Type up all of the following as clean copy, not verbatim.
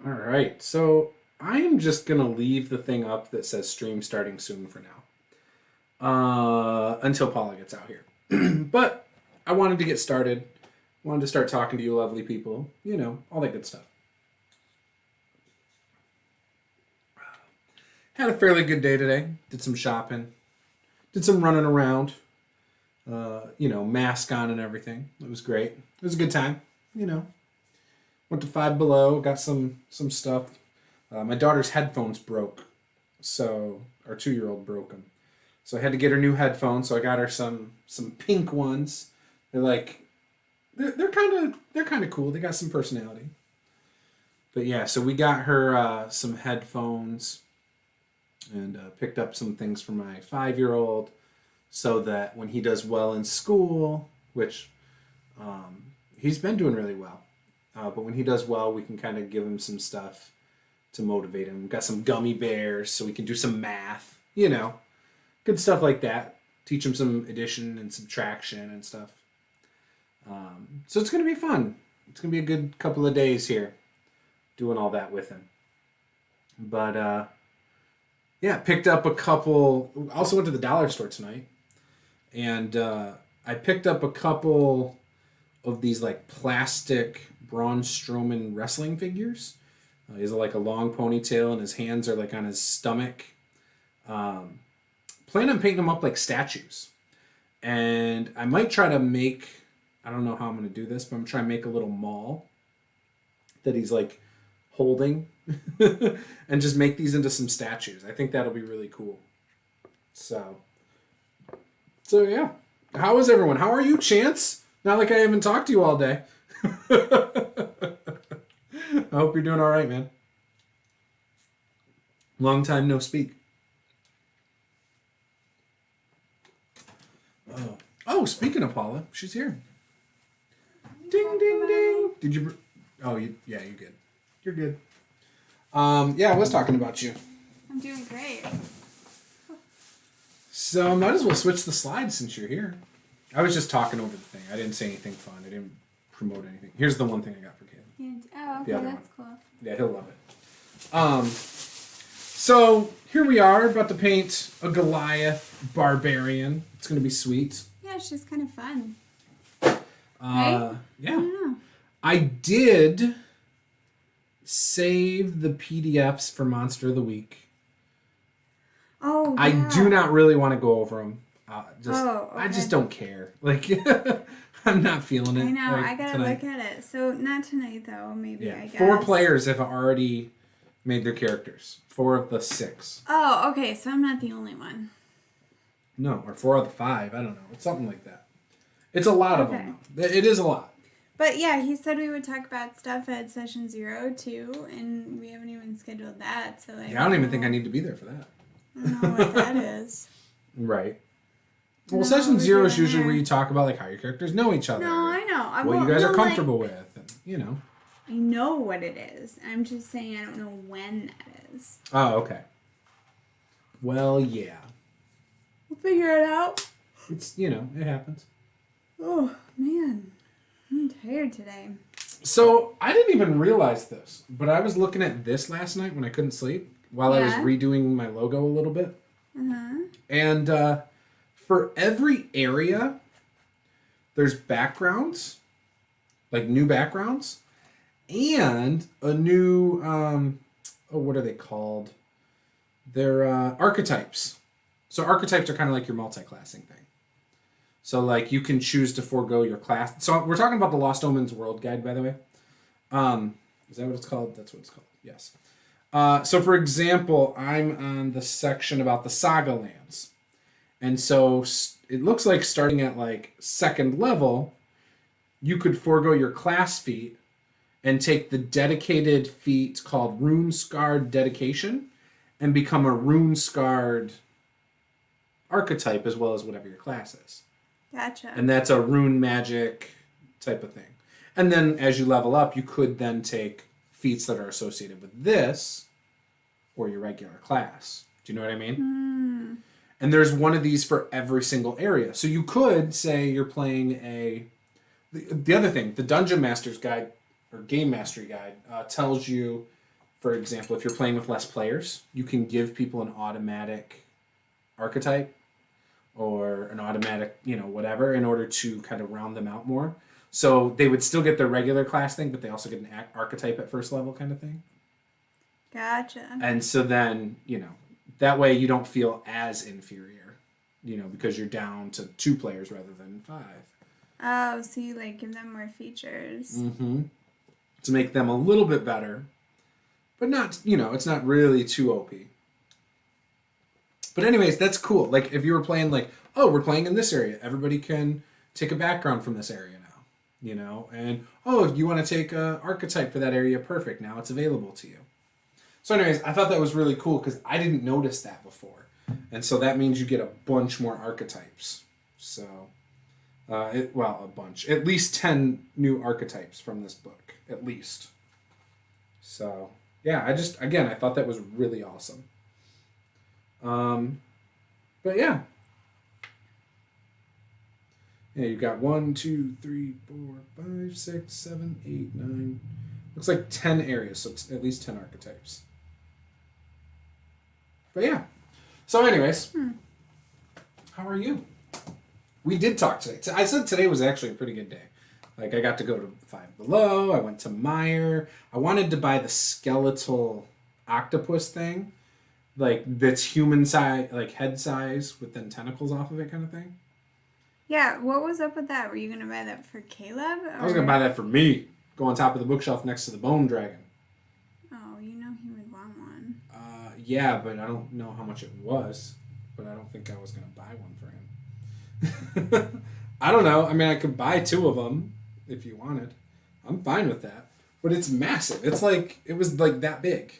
All right, so I am just going to leave the thing up that says stream starting soon for now. Until Paula gets out here. But I wanted to get started. Wanted to start talking to you lovely people. You know, all that good stuff. Had a fairly good day today. Did some shopping. Did some running around. Mask on and everything. It was great. It was a good time. Went to Five Below. Got some stuff. My daughter's headphones broke. So our 2-year-old broke them. So I had to get her new headphones. So I got her some pink ones. They're kind of cool. They got some personality. But yeah, so we got her some headphones and picked up some things for my 5-year-old so that when he does well in school, which he's been doing really well, but when he does well, we can kind of give him some stuff to motivate him. We've got some gummy bears so we can do some math, good stuff like that. Teach him some addition and subtraction and stuff. So it's going to be fun. It's going to be a good couple of days here doing all that with him. But, picked up a couple. Also went to the dollar store tonight. And I picked up a couple of these like Braun Strowman wrestling figures. He has like a long ponytail and his hands are like on his stomach. Plan on painting them up like statues. And I might try to make, I don't know how I'm going to do this, but I'm trying to make a little mall that he's like holding and just make these into some statues. I think that'll be really cool. So yeah. How is everyone? How are you, Chance? Not like I haven't talked to you all day. I hope you're doing all right, man. Long time no speak. Oh, speaking of Paula, she's here. Ding, ding, ding. Did you... you're good. You're good. I was talking about you. I'm doing great. So might as well switch the slides since you're here. I was just talking over the thing. I didn't say anything fun. I didn't promote anything. Here's the one thing I got for Caleb. Oh, okay, that's cool. Yeah, he'll love it. So here we are, about to paint a Goliath Barbarian. It's going to be sweet. Yeah, it's just kind of fun. Right? Yeah. I I did save the PDFs for Monster of the Week. Oh, yeah. I do not really want to go over them. Okay. I just don't care. Like, I'm not feeling it. I know. Like, I gotta tonight. look at it. So not tonight though. Maybe I guess. 4 players have already made their characters. 4 of the 6. Oh, okay. So I'm not the only one. No, or 4 of the 5. I don't know. It's something like that. It's a lot of them. Though. It is a lot. But yeah, he said we would talk about stuff at session 0 too, and we haven't even scheduled that. So I don't even think I need to be there for that. I don't know what that is. Right. Well, session 0 is usually where you talk about like how your characters know each other. No, I know. What you guys are comfortable with, and, I know what it is. I'm just saying I don't know when that is. Oh, okay. Well, yeah. We'll figure it out. It's, it happens. Oh, man. I'm tired today. So, I didn't even realize this, but I was looking at this last night when I couldn't sleep while I was redoing my logo a little bit. Uh-huh. And for every area, there's backgrounds, like new backgrounds, and a new, what are they called? They're archetypes. So archetypes are kind of like your multi-classing thing. So like you can choose to forego your class. So we're talking about the Lost Omens World Guide, by the way. Is that what it's called? That's what it's called. Yes. So for example, I'm on the section about the Saga lands. And so it looks like starting at like 2nd level, you could forego your class feat and take the dedicated feat called Rune Scarred Dedication and become a Rune Scarred archetype as well as whatever your class is. Gotcha. And that's a rune magic type of thing. And then as you level up, you could then take feats that are associated with this or your regular class. Do you know what I mean? Mm. And there's one of these for every single area. So you could say you're playing the other thing, the Dungeon Master's Guide or Game Mastery Guide tells you for example, if you're playing with less players, you can give people an automatic archetype or an automatic, whatever, in order to kind of round them out more. So they would still get their regular class thing, but they also get an archetype at first level kind of thing. Gotcha. And so then, that way you don't feel as inferior, because you're down to 2 players rather than 5. Oh, so you give them more features. Mm-hmm. To make them a little bit better, but not, it's not really too OP. But anyways, that's cool. Like, if you were playing, we're playing in this area. Everybody can take a background from this area now, And, if you want to take an archetype for that area, perfect. Now it's available to you. So anyways, I thought that was really cool because I didn't notice that before. And so that means you get a bunch more archetypes. So, a bunch. At least 10 new archetypes from this book. At least. So, yeah, I thought that was really awesome. But yeah. Yeah, you got 1, 2, 3, 4, 5, 6, 7, 8, 9. Looks like 10 areas, so it's at least 10 archetypes. But yeah. So anyways, How are you? We did talk today. I said today was actually a pretty good day. I got to go to Five Below. I went to Meijer. I wanted to buy the skeletal octopus thing. That's human size, head size with then tentacles off of it kind of thing. Yeah, what was up with that? Were you going to buy that for Caleb? Or... I was going to buy that for me. Go on top of the bookshelf next to the bone dragon. Oh, he would want one. Yeah, but I don't know how much it was. But I don't think I was going to buy one for him. I don't know. I mean, I could buy 2 of them if you wanted. I'm fine with that. But it's massive. It's it was that big.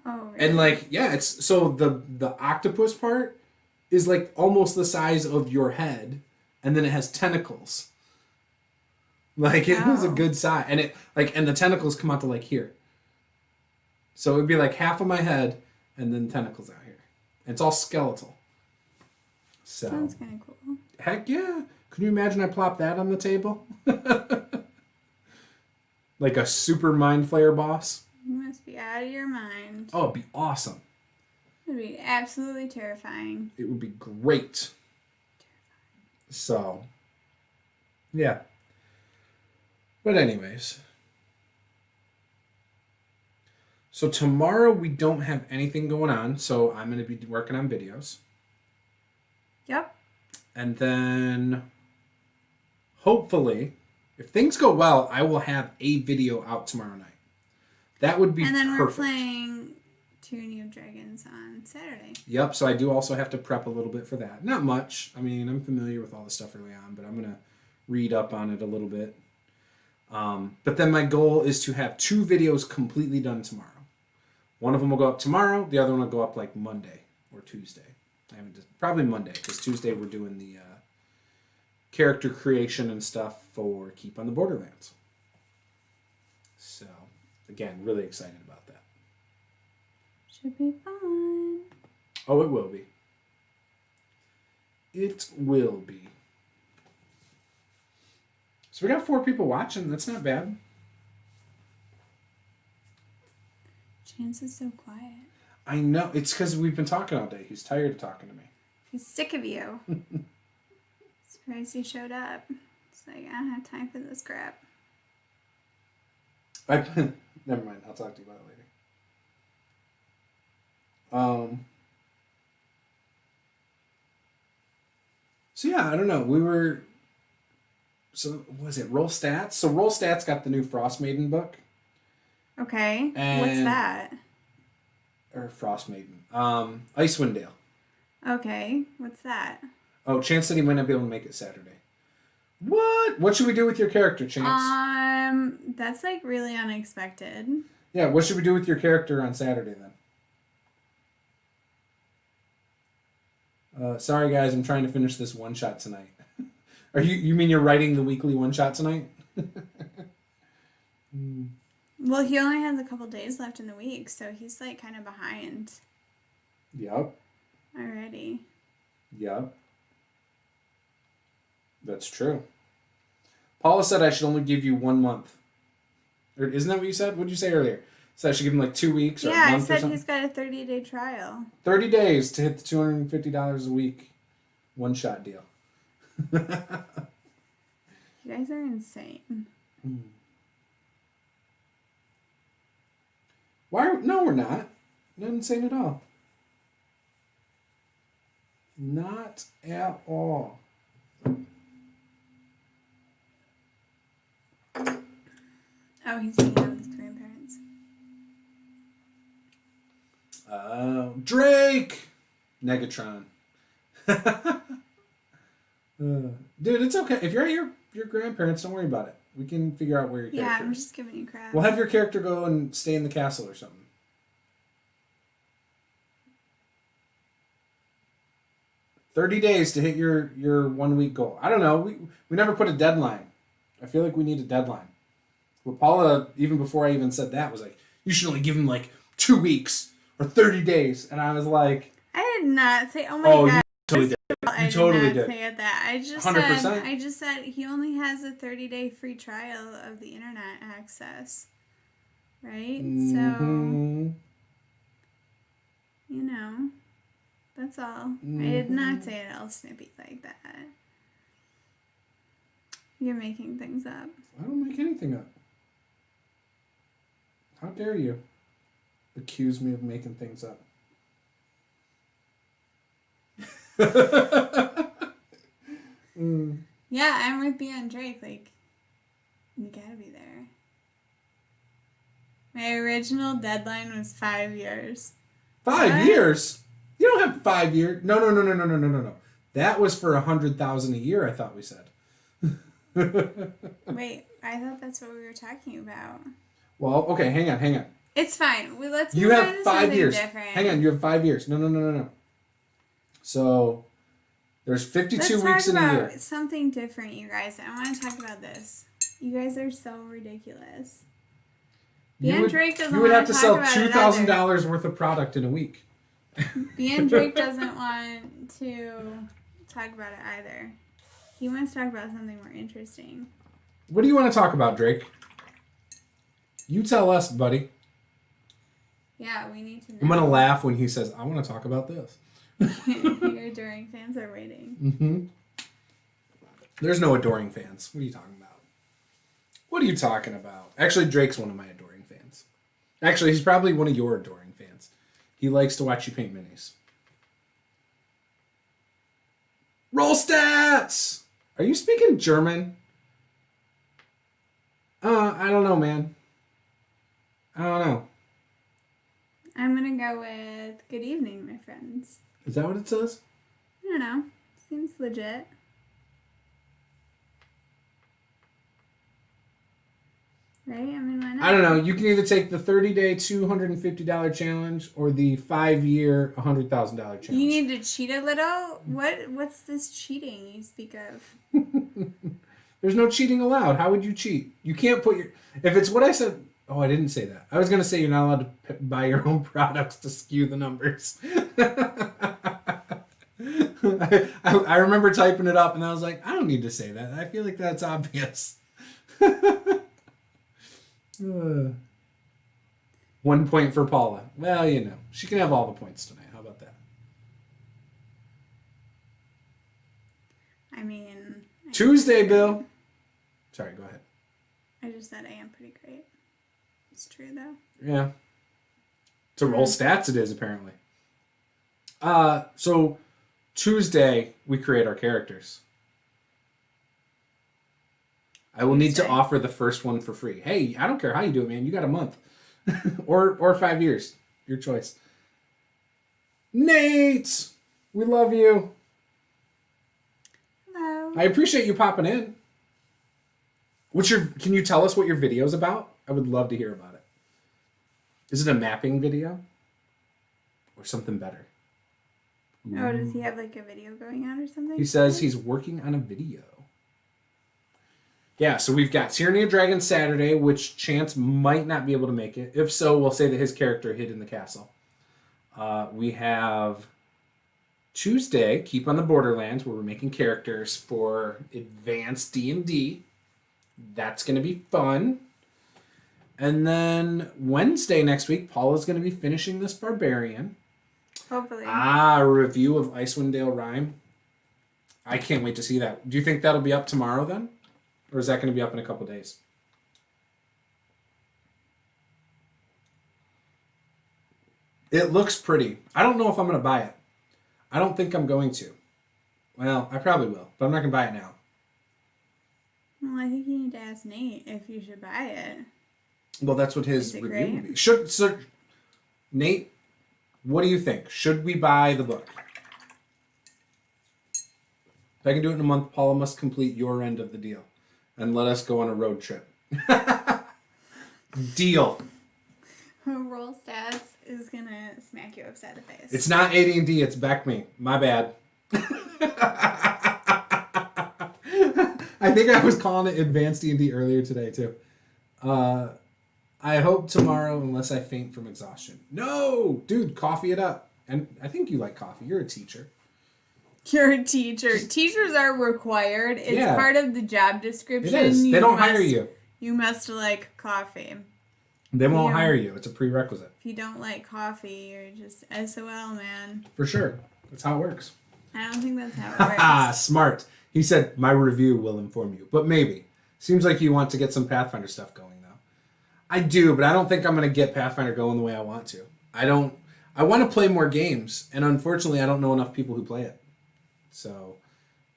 Oh, really? And it's so the octopus part is almost the size of your head, and then it has tentacles. It was a good size, and it and the tentacles come out to here. So it'd be half of my head, and then tentacles out here. And it's all skeletal. So sounds kind of cool. Heck yeah! Can you imagine I plop that on the table? Like a super mind flayer boss. You must be out of your mind. Oh, it'd be awesome. It would be absolutely terrifying. It would be great. So, yeah. But anyways. So tomorrow we don't have anything going on, so I'm going to be working on videos. Yep. And then, hopefully, if things go well, I will have a video out tomorrow night. That would be perfect. And then we're playing 2 new dragons on Saturday. Yep, so I do also have to prep a little bit for that. Not much. I mean, I'm familiar with all the stuff early on, but I'm going to read up on it a little bit. But then my goal is to have 2 videos completely done tomorrow. One of them will go up tomorrow. The other one will go up Monday or Tuesday. Probably Monday, because Tuesday we're doing the character creation and stuff for Keep on the Borderlands. So, again, really excited about that. Should be fun. Oh, it will be. It will be. So we got 4 people watching. That's not bad. Chance is so quiet. I know. It's because we've been talking all day. He's tired of talking to me. He's sick of you. Surprised he showed up. It's I don't have time for this crap. Never mind. I'll talk to you about it later. So yeah, I don't know. So was it Roll Stats? So Roll Stats got the new Frost Maiden book. Okay. What's that? Or Frost Maiden. Icewind Dale. Okay. What's that? Oh, Chance said he might not be able to make it Saturday. What? What should we do with your character, Chance? That's really unexpected. Yeah, what should we do with your character on Saturday then? Sorry guys, I'm trying to finish this one shot tonight. You mean you're writing the weekly one shot tonight? Well, he only has a couple days left in the week, so he's kind of behind. Yep. Already. Yep. That's true. Paula said I should only give you 1 month. Or isn't that what you said? What did you say earlier? So I should give him like 2 weeks or a Yeah, I month or said something? he's got a 30-day trial. 30 days to hit the $250 a week one-shot deal. You guys are insane. No, we're not. Not insane at all. Not at all. Oh, he's hanging out with his grandparents. Drake! Negatron. Dude, it's okay. If you're at your grandparents, don't worry about it. We can figure out where your character Yeah, I'm is. just giving you crap. We'll have your character go and stay in the castle or something. 30 days to hit your 1 week goal. I don't know. We never put a deadline. I feel like we need a deadline. Well, Paula, even before I even said that, was like, you should only give him like 2 weeks or 30 days. And I was like... I did not say, oh my God. You totally did. You totally did. Say that. I just 100%. said, I just said he only has a 30-day free trial of the internet access. Right? Mm-hmm. So, you know, that's all. I did not say it all snippy like that. You're making things up. I don't make anything up. How dare you accuse me of making things up? Yeah, I'm with B on Drake. Like, you gotta be there. My original deadline was 5 years. 5 years? You don't have 5 years. No. That was for 100,000 a year. I thought we said. Wait, I thought that's what we were talking about. Well, okay, hang on. It's fine. Let's You move on have to 5 something years. different. Hang on, you have 5 years. No. So there's 52 weeks in a year. Let's talk about something different, you guys. I want to talk about this. You guys are so ridiculous. Drake doesn't You would have to sell about it $2,000 worth of product in a week. B and Drake doesn't want to talk about it either. He wants to talk about something more interesting. What do you want to talk about, Drake? You tell us, buddy. Yeah, we need to know. I'm going to laugh when he says, I want to talk about this. Your adoring fans are waiting. Mm-hmm. There's no adoring fans. What are you talking about? What are you talking about? Actually, Drake's one of my adoring fans. Actually, he's probably one of your adoring fans. He likes to watch you paint minis. Roll stats! Are you speaking German? I don't know, man. I don't know. I'm going to go with good evening, my friends. Is that what it says? I don't know. Seems legit. Right? I mean, why not? I don't know. You can either take the 30-day $250 challenge or the 5-year $100,000 challenge. You need to cheat a little? What's this cheating you speak of? There's no cheating allowed. How would you cheat? You can't put your... If it's what I said... Oh, I didn't say that. I was going to say you're not allowed to buy your own products to skew the numbers. I remember typing it up and I was like, I don't need to say that. I feel like that's obvious. 1 point for Paula. Well, you know, she can have all the points tonight. How about that? I mean... Tuesday, Bill. Sorry, go ahead. I just said I am pretty great. It's true, though. Yeah. To roll stats it is, apparently. So Tuesday, we create our characters. I will need to offer the first one for free. Hey, I don't care how you do it, man. You got a month. or 5 years. Your choice. Nate! We love you. Hello. I appreciate you popping in. Can you tell us what your video's about? I would love to hear about it. Is it a mapping video? Or something better? Oh, does he have like a video going on or something? He says he's working on a video. Yeah, so we've got Tyranny of Dragons Saturday, which Chance might not be able to make it. If so, we'll say that his character hid in the castle. We have Tuesday, Keep on the Borderlands, where we're making characters for advanced D&D. That's going to be fun. And then Wednesday next week, Paula's going to be finishing this Barbarian. Hopefully. A review of Icewind Dale Rime. I can't wait to see that. Do you think that'll be up tomorrow then? Or is that going to be up in a couple days? It looks pretty. I don't know if I'm going to buy it. I don't think I'm going to. Well, I probably will, but I'm not going to buy it now. Well, I think you need to ask Nate if you should buy it. Well, that's what his Is it review great? would be. Nate, what do you think? Should we buy the book? If I can do it in a month, Paula must complete your end of the deal and let us go on a road trip. Deal. Roll stats is gonna smack you upside the face. It's not AD&D, it's Back Me. My bad. I think I was calling it Advanced D&D earlier today, too. I hope tomorrow, unless I faint from exhaustion. No! Dude, coffee it up. And I think you like coffee. You're a teacher. You're a teacher. Teachers are required. It's part of the job description. It is. They don't hire you. You must like coffee. They won't hire you. It's a prerequisite. If you don't like coffee, you're just SOL, man. For sure. That's how it works. I don't think that's how it works. Smart. He said, my review will inform you. But maybe. Seems like you want to get some Pathfinder stuff going, though. I do, but I don't think I'm going to get Pathfinder going the way I want to. I want to play more games, and unfortunately, I don't know enough people who play it. So,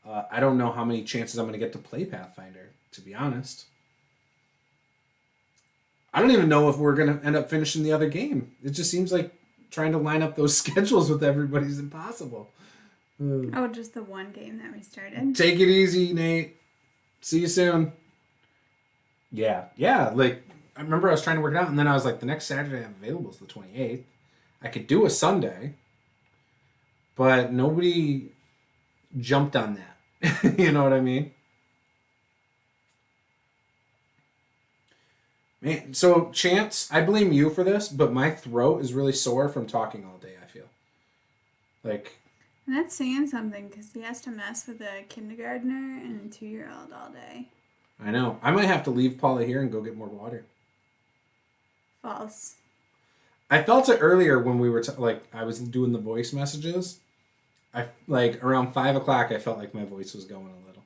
I don't know how many chances I'm going to get to play Pathfinder, to be honest. I don't even know if we're going to end up finishing the other game. It just seems like trying to line up those schedules with everybody is impossible. Oh, just the one game that we started? Take it easy, Nate. See you soon. Yeah, like, I remember I was trying to work it out, and then I was like, the next Saturday I have available is the 28th. I could do a Sunday, but nobody jumped on that. You know what I mean? Man, so Chance, I blame you for this, but my throat is really sore from talking all day, I feel. Like... And that's saying something, because he has to mess with a kindergartner and a 2-year-old all day. I know. I might have to leave Paula here and go get more water. False. I felt it earlier when we were, I was doing the voice messages. Around 5 o'clock, I felt like my voice was going a little.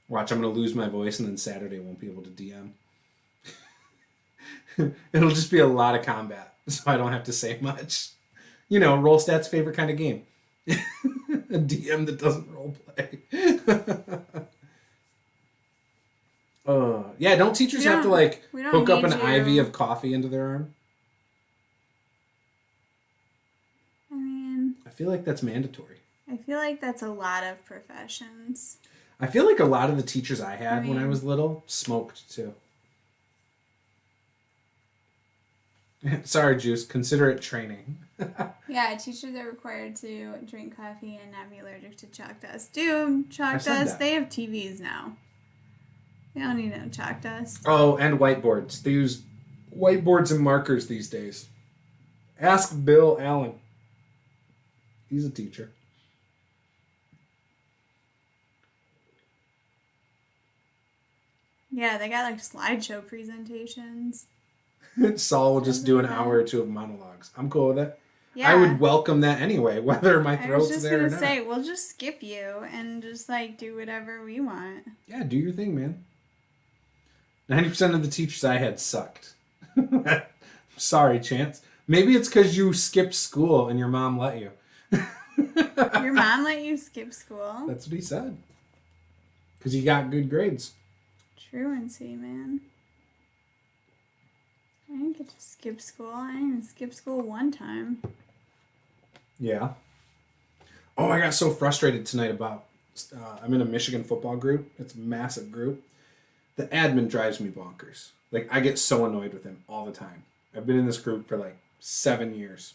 Watch, I'm going to lose my voice, and then Saturday I won't be able to DM. It'll just be a lot of combat, so I don't have to say much. You know, roll stats favorite kind of game. A DM that doesn't role play. Yeah, don't teachers have to hook up an IV of coffee into their arm? I mean... I feel like that's mandatory. I feel like that's a lot of professions. I feel like a lot of the teachers I had when I was little smoked too. Sorry, Juce. Consider it training. Yeah, teachers are required to drink coffee and not be allergic to chalk dust. Dude, chalk dust, they have TVs now. They don't need no chalk dust. Oh, and whiteboards. They use whiteboards and markers these days. Ask Bill Allen. He's a teacher. Yeah, they got slideshow presentations. Saul will just do an hour or two of monologues. I'm cool with it. Yeah. I would welcome that anyway, whether my throat's there or not. I was just going to say, we'll just skip you and just do whatever we want. Yeah, do your thing, man. 90% of the teachers I had sucked. Sorry, Chance. Maybe it's because you skipped school and your mom let you. Your mom let you skip school? That's what he said. Because you got good grades. Truancy, man. I didn't get to skip school. I didn't even skip school one time. Yeah. Oh, I got so frustrated tonight about... I'm in a Michigan football group. It's a massive group. The admin drives me bonkers. I get so annoyed with him all the time. I've been in this group for 7 years.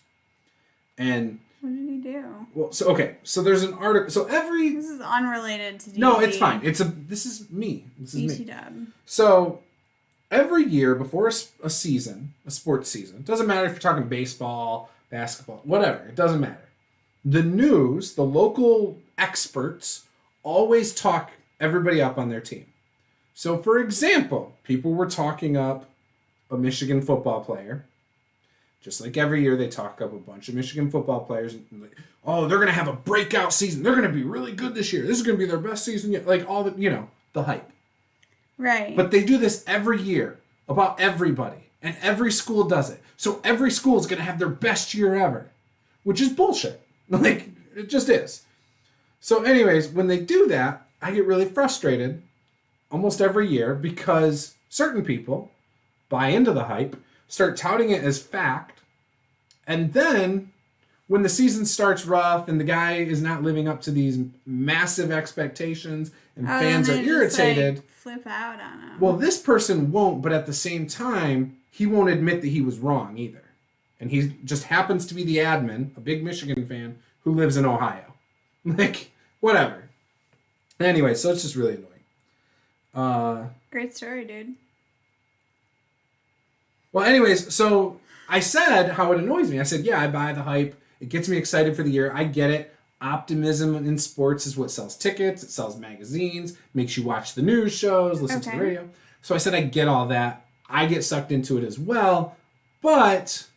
And... What did he do? Well, so there's an article. So This is unrelated to D&D. No, it's fine. This is me. This is me. Dub. So every year before a season, a sports season, it doesn't matter if you're talking baseball, basketball, whatever. It doesn't matter. The news, the local experts, always talk everybody up on their team. So, for example, people were talking up a Michigan football player. Just like every year, they talk up a bunch of Michigan football players. And like, oh, they're going to have a breakout season. They're going to be really good this year. This is going to be their best season yet. Like all the, the hype. Right. But they do this every year about everybody. And every school does it. So every school is going to have their best year ever. Which is bullshit. Like, it just is. So anyways, when they do that, I get really frustrated almost every year because certain people buy into the hype, start touting it as fact, and then when the season starts rough and the guy is not living up to these massive expectations and fans are irritated, just, flip out on him. Well, this person won't, but at the same time, he won't admit that he was wrong either. And he just happens to be the admin, a big Michigan fan, who lives in Ohio. Like, whatever. Anyway, so it's just really annoying. Great story, dude. Well, anyways, so I said how it annoys me. I said, yeah, I buy the hype. It gets me excited for the year. I get it. Optimism in sports is what sells tickets. It sells magazines, makes you watch the news shows, listen to the radio. So I said, I get all that. I get sucked into it as well. But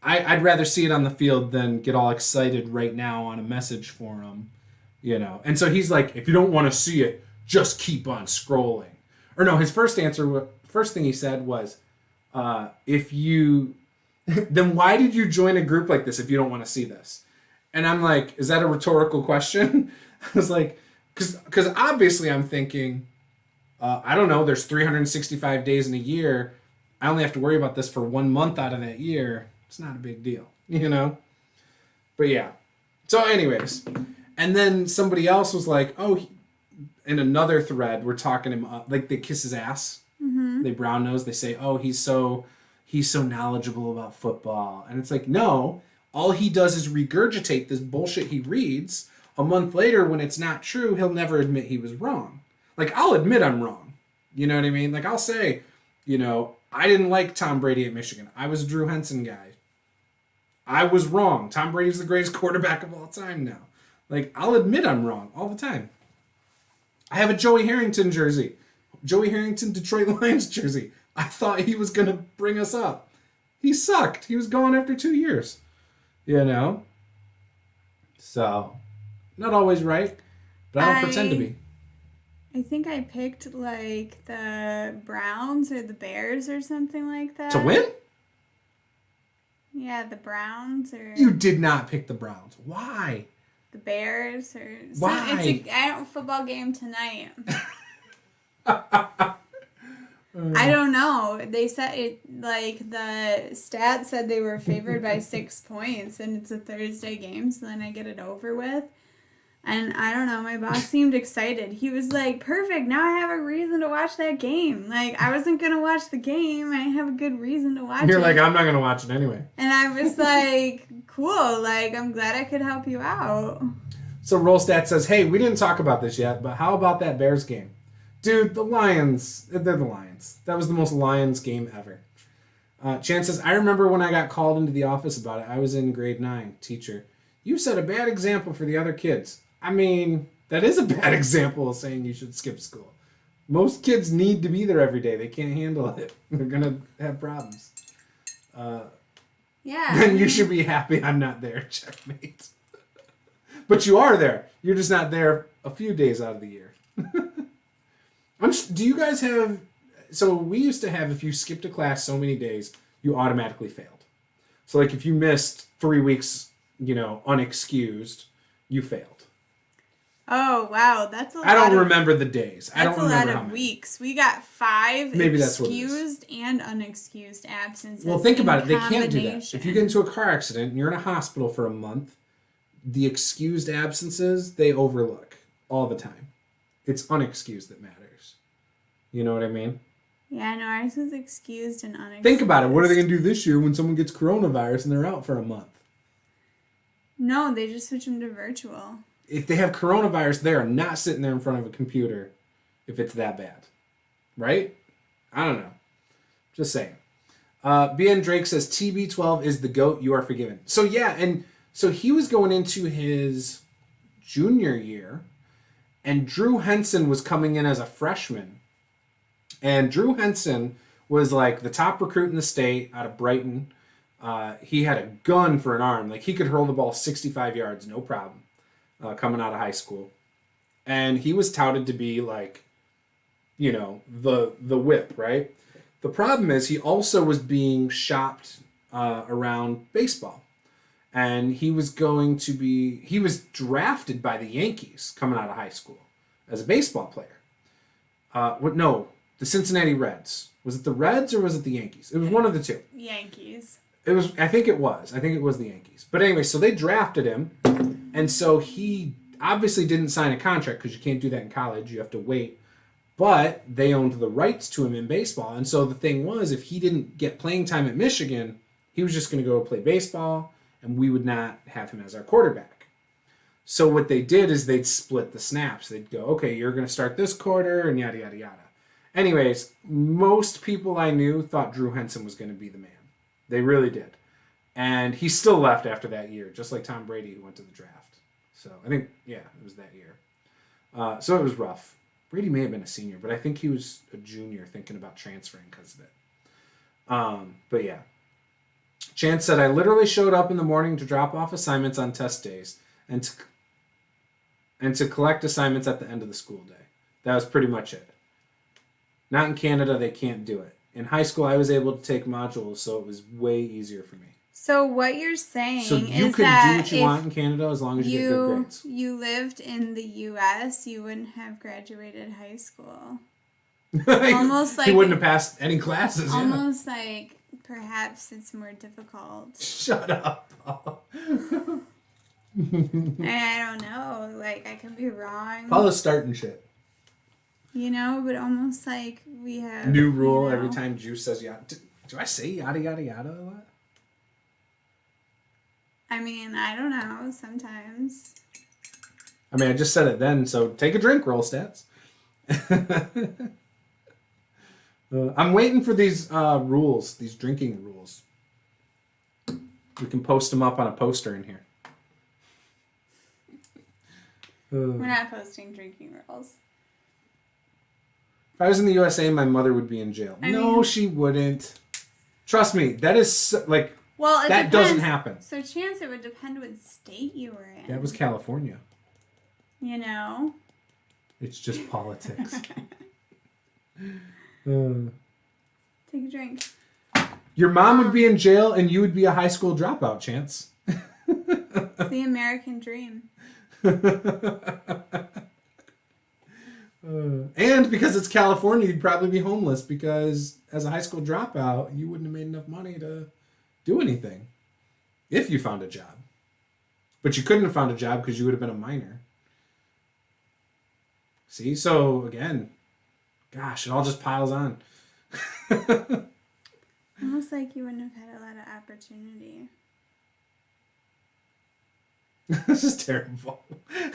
I'd rather see it on the field than get all excited right now on a message forum, And so he's like, if you don't want to see it, just keep on scrolling. Or no, his first thing he said was, if you, then why did you join a group like this if you don't want to see this? And I'm like, is that a rhetorical question? I was like, because obviously I'm thinking, I don't know, there's 365 days in a year. I only have to worry about this for 1 month out of that year. It's not a big deal, But yeah. So anyways, and then somebody else was like, oh, in another thread, we're talking him up, like they kiss his ass. Mm-hmm. They brown nose. They say, oh, he's so knowledgeable about football. And it's like, no, all he does is regurgitate this bullshit he reads. A month later, when it's not true, he'll never admit he was wrong. Like, I'll admit I'm wrong. You know what I mean? Like, I'll say, I didn't like Tom Brady at Michigan. I was a Drew Henson guy. I was wrong. Tom Brady's the greatest quarterback of all time now. Like, I'll admit I'm wrong all the time. I have a Joey Harrington jersey. Joey Harrington, Detroit Lions jersey. I thought he was going to bring us up. He sucked. He was gone after 2 years. So, not always right, but I don't pretend to be. I think I picked, like, the Browns or the Bears or something like that. To win? Yeah, the Browns or... You did not pick the Browns. Why? The Bears or... Why? It's a football game tonight. I don't know. They said it, like, the stats said they were favored by 6 points, and it's a Thursday game, so then I get it over with. And I don't know, my boss seemed excited. He was like, perfect, now I have a reason to watch that game. Like, I wasn't going to watch the game. I have a good reason to watch it. You're like, I'm not going to watch it anyway. And I was like, cool, like, I'm glad I could help you out. So Rollstat says, hey, we didn't talk about this yet, but how about that Bears game? Dude, the Lions, they're the Lions. That was the most Lions game ever. Chan says, I remember when I got called into the office about it. I was in grade 9, teacher. You set a bad example for the other kids. I mean, that is a bad example of saying you should skip school. Most kids need to be there every day. They can't handle it. They're going to have problems. Yeah. Then you should be happy I'm not there. Checkmate. But you are there. You're just not there a few days out of the year. Do you guys have... So we used to have, if you skipped a class so many days, you automatically failed. So like if you missed 3 weeks, unexcused, you failed. Oh, wow. That's a lot. I don't remember the days. I don't remember That's a lot how of many. weeks. We got 5 Maybe that's what it is. excused and unexcused absences. Well, think about it. They can't do that. If you get into a car accident and you're in a hospital for a month, the excused absences, they overlook all the time. It's unexcused that matters. You know what I mean? Yeah, no, ours was excused and unexcused. Think about it. What are they going to do this year when someone gets coronavirus and they're out for a month? No, they just switch them to virtual. If they have coronavirus, they are not sitting there in front of a computer if it's that bad. Right? I don't know. Just saying. BN Drake says, TB12 is the GOAT, you are forgiven. So yeah, and so he was going into his junior year, And Drew Henson was coming in as a freshman. And Drew Henson was like the top recruit in the state out of Brighton. He had a gun for an arm. Like he could hurl the ball 65 yards, no problem, coming out of high school. And he was touted to be like, you know, the whip, right? The problem is he also was being shopped around baseball. And he was drafted by the Yankees coming out of high school as a baseball player. The Cincinnati Reds. Was it the Reds or was it the Yankees? It was one of the two. Yankees. I think it was the Yankees. But anyway, so they drafted him. And so he obviously didn't sign a contract because you can't do that in college. You have to wait. But they owned the rights to him in baseball. And so the thing was, if he didn't get playing time at Michigan, he was just going to go play baseball, and we would not have him as our quarterback. So what they did is they'd split the snaps. They'd go, okay, you're going to start this quarter, and yada, yada, yada. Anyways, most people I knew thought Drew Henson was going to be the man. They really did. And he still left after that year, just like Tom Brady, who went to the draft. So I think, it was that year. So it was rough. Brady may have been a senior, but I think he was a junior thinking about transferring because of it. But yeah. Chance said, I literally showed up in the morning to drop off assignments on test days and to collect assignments at the end of the school day. That was pretty much it. Not in Canada, they can't do it. In high school, I was able to take modules, so it was way easier for me. So what you're saying so you is could that do what you want in Canada as long as you get good grades. You lived in the U.S., you wouldn't have graduated high school. Almost like he wouldn't have passed any classes. Almost like perhaps it's more difficult. Shut up, Paula. I don't know. Like, I could be wrong. Paula's starting shit. You know, but almost like we have... New rule every time Juce says yada. Do I say yada, yada, yada a lot? I mean, I don't know. Sometimes. I mean, I just said it then, so take a drink, roll stats. I'm waiting for these rules, these drinking rules. We can post them up on a poster in here. We're not posting drinking rules. If I was in the USA, my mother would be in jail. I mean, she wouldn't. Trust me, that is like... Well, it that depends. doesn't happen. So, Chance, it would depend what state you were in. That was California. You know? It's just politics. Take a drink. Your mom would be in jail and you would be a high school dropout, Chance. The American dream. And because it's California, you'd probably be homeless because as a high school dropout, you wouldn't have made enough money to do anything if you found a job. But you couldn't have found a job because you would have been a minor. See? So, again, gosh, it all just piles on. Almost like you wouldn't have had a lot of opportunity. This is terrible.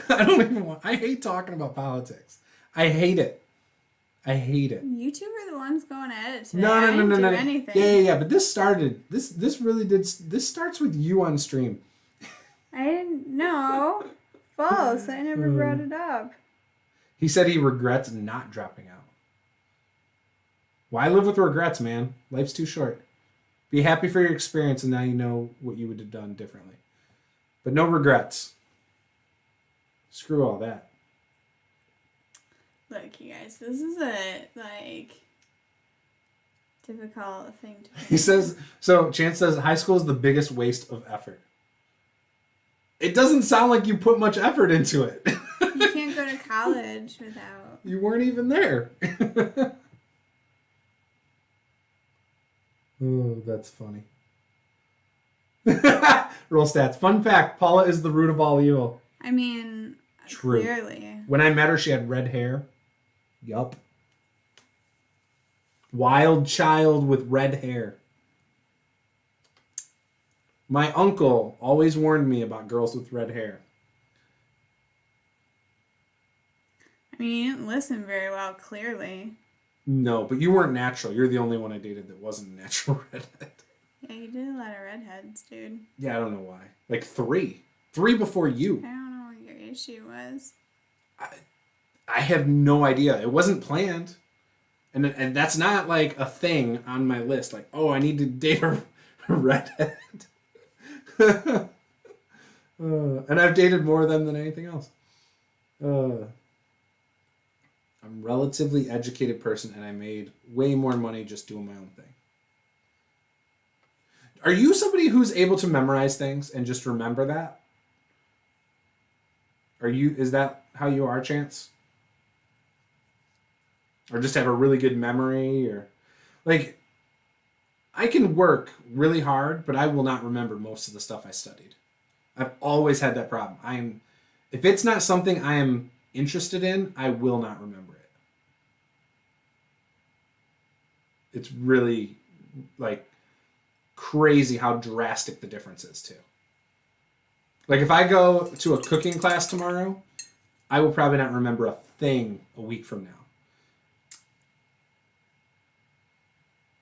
I hate talking about politics. I hate it. You two were the ones going at it today. No. I didn't do anything. Yeah. But this starts with you on stream. I didn't know. False. I never brought it up. He said he regrets not dropping out. Why live with regrets, man? Life's too short. Be happy for your experience, and now you know what you would have done differently. But no regrets. Screw all that. Look, you guys, this is a, difficult thing to do. He says, so Chance says, high school is the biggest waste of effort. It doesn't sound like you put much effort into it. You can't go to college without... You weren't even there. Oh, that's funny. Roll stats. Fun fact, Paula is the root of all evil. I mean, true. Clearly. When I met her, she had red hair. Yup. Wild child with red hair. My uncle always warned me about girls with red hair. I mean, you didn't listen very well, clearly. No, but you weren't natural. You're the only one I dated that wasn't a natural redhead. Yeah, you did a lot of redheads, dude. Yeah, I don't know why. Like 3. 3 before you. I don't know what your issue was. I have no idea. It wasn't planned. And that's not like a thing on my list. Like, oh, I need to date a redhead. And I've dated more of them than anything else. I'm a relatively educated person, and I made way more money just doing my own thing. Are you somebody who's able to memorize things and just remember that? Is that how you are, Chance? Or just have a really good memory, or like I can work really hard, but I will not remember most of the stuff I studied. I've always had that problem. If it's not something I am interested in, I will not remember it. It's really like crazy how drastic the difference is too. Like if I go to a cooking class tomorrow, I will probably not remember a thing a week from now.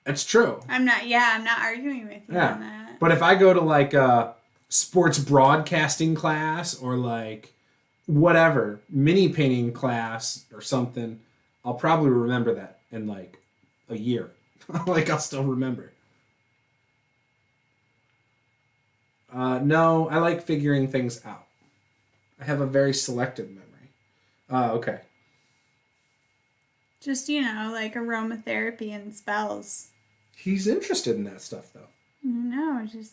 It's true. I'm not arguing with you on that. But if I go to like a sports broadcasting class or like whatever, mini painting class or something, I'll probably remember that in like a year. Like I'll still remember. No, I like figuring things out. I have a very selective memory. Okay. Just, like aromatherapy and spells. He's interested in that stuff, though. No, just...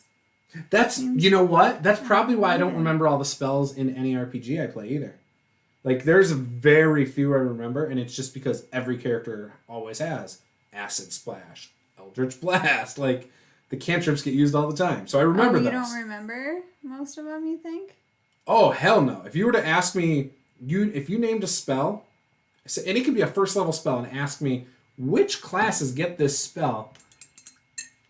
You know what? That's probably why I don't remember all the spells in any RPG I play either. Like, there's very few I remember, and it's just because every character always has Acid Splash, Eldritch Blast. Like, the cantrips get used all the time. So I remember those. You don't remember most of them, you think? Oh, hell no. If you were to ask me, if you named a spell, and it could be a first level spell, and ask me, which classes get this spell,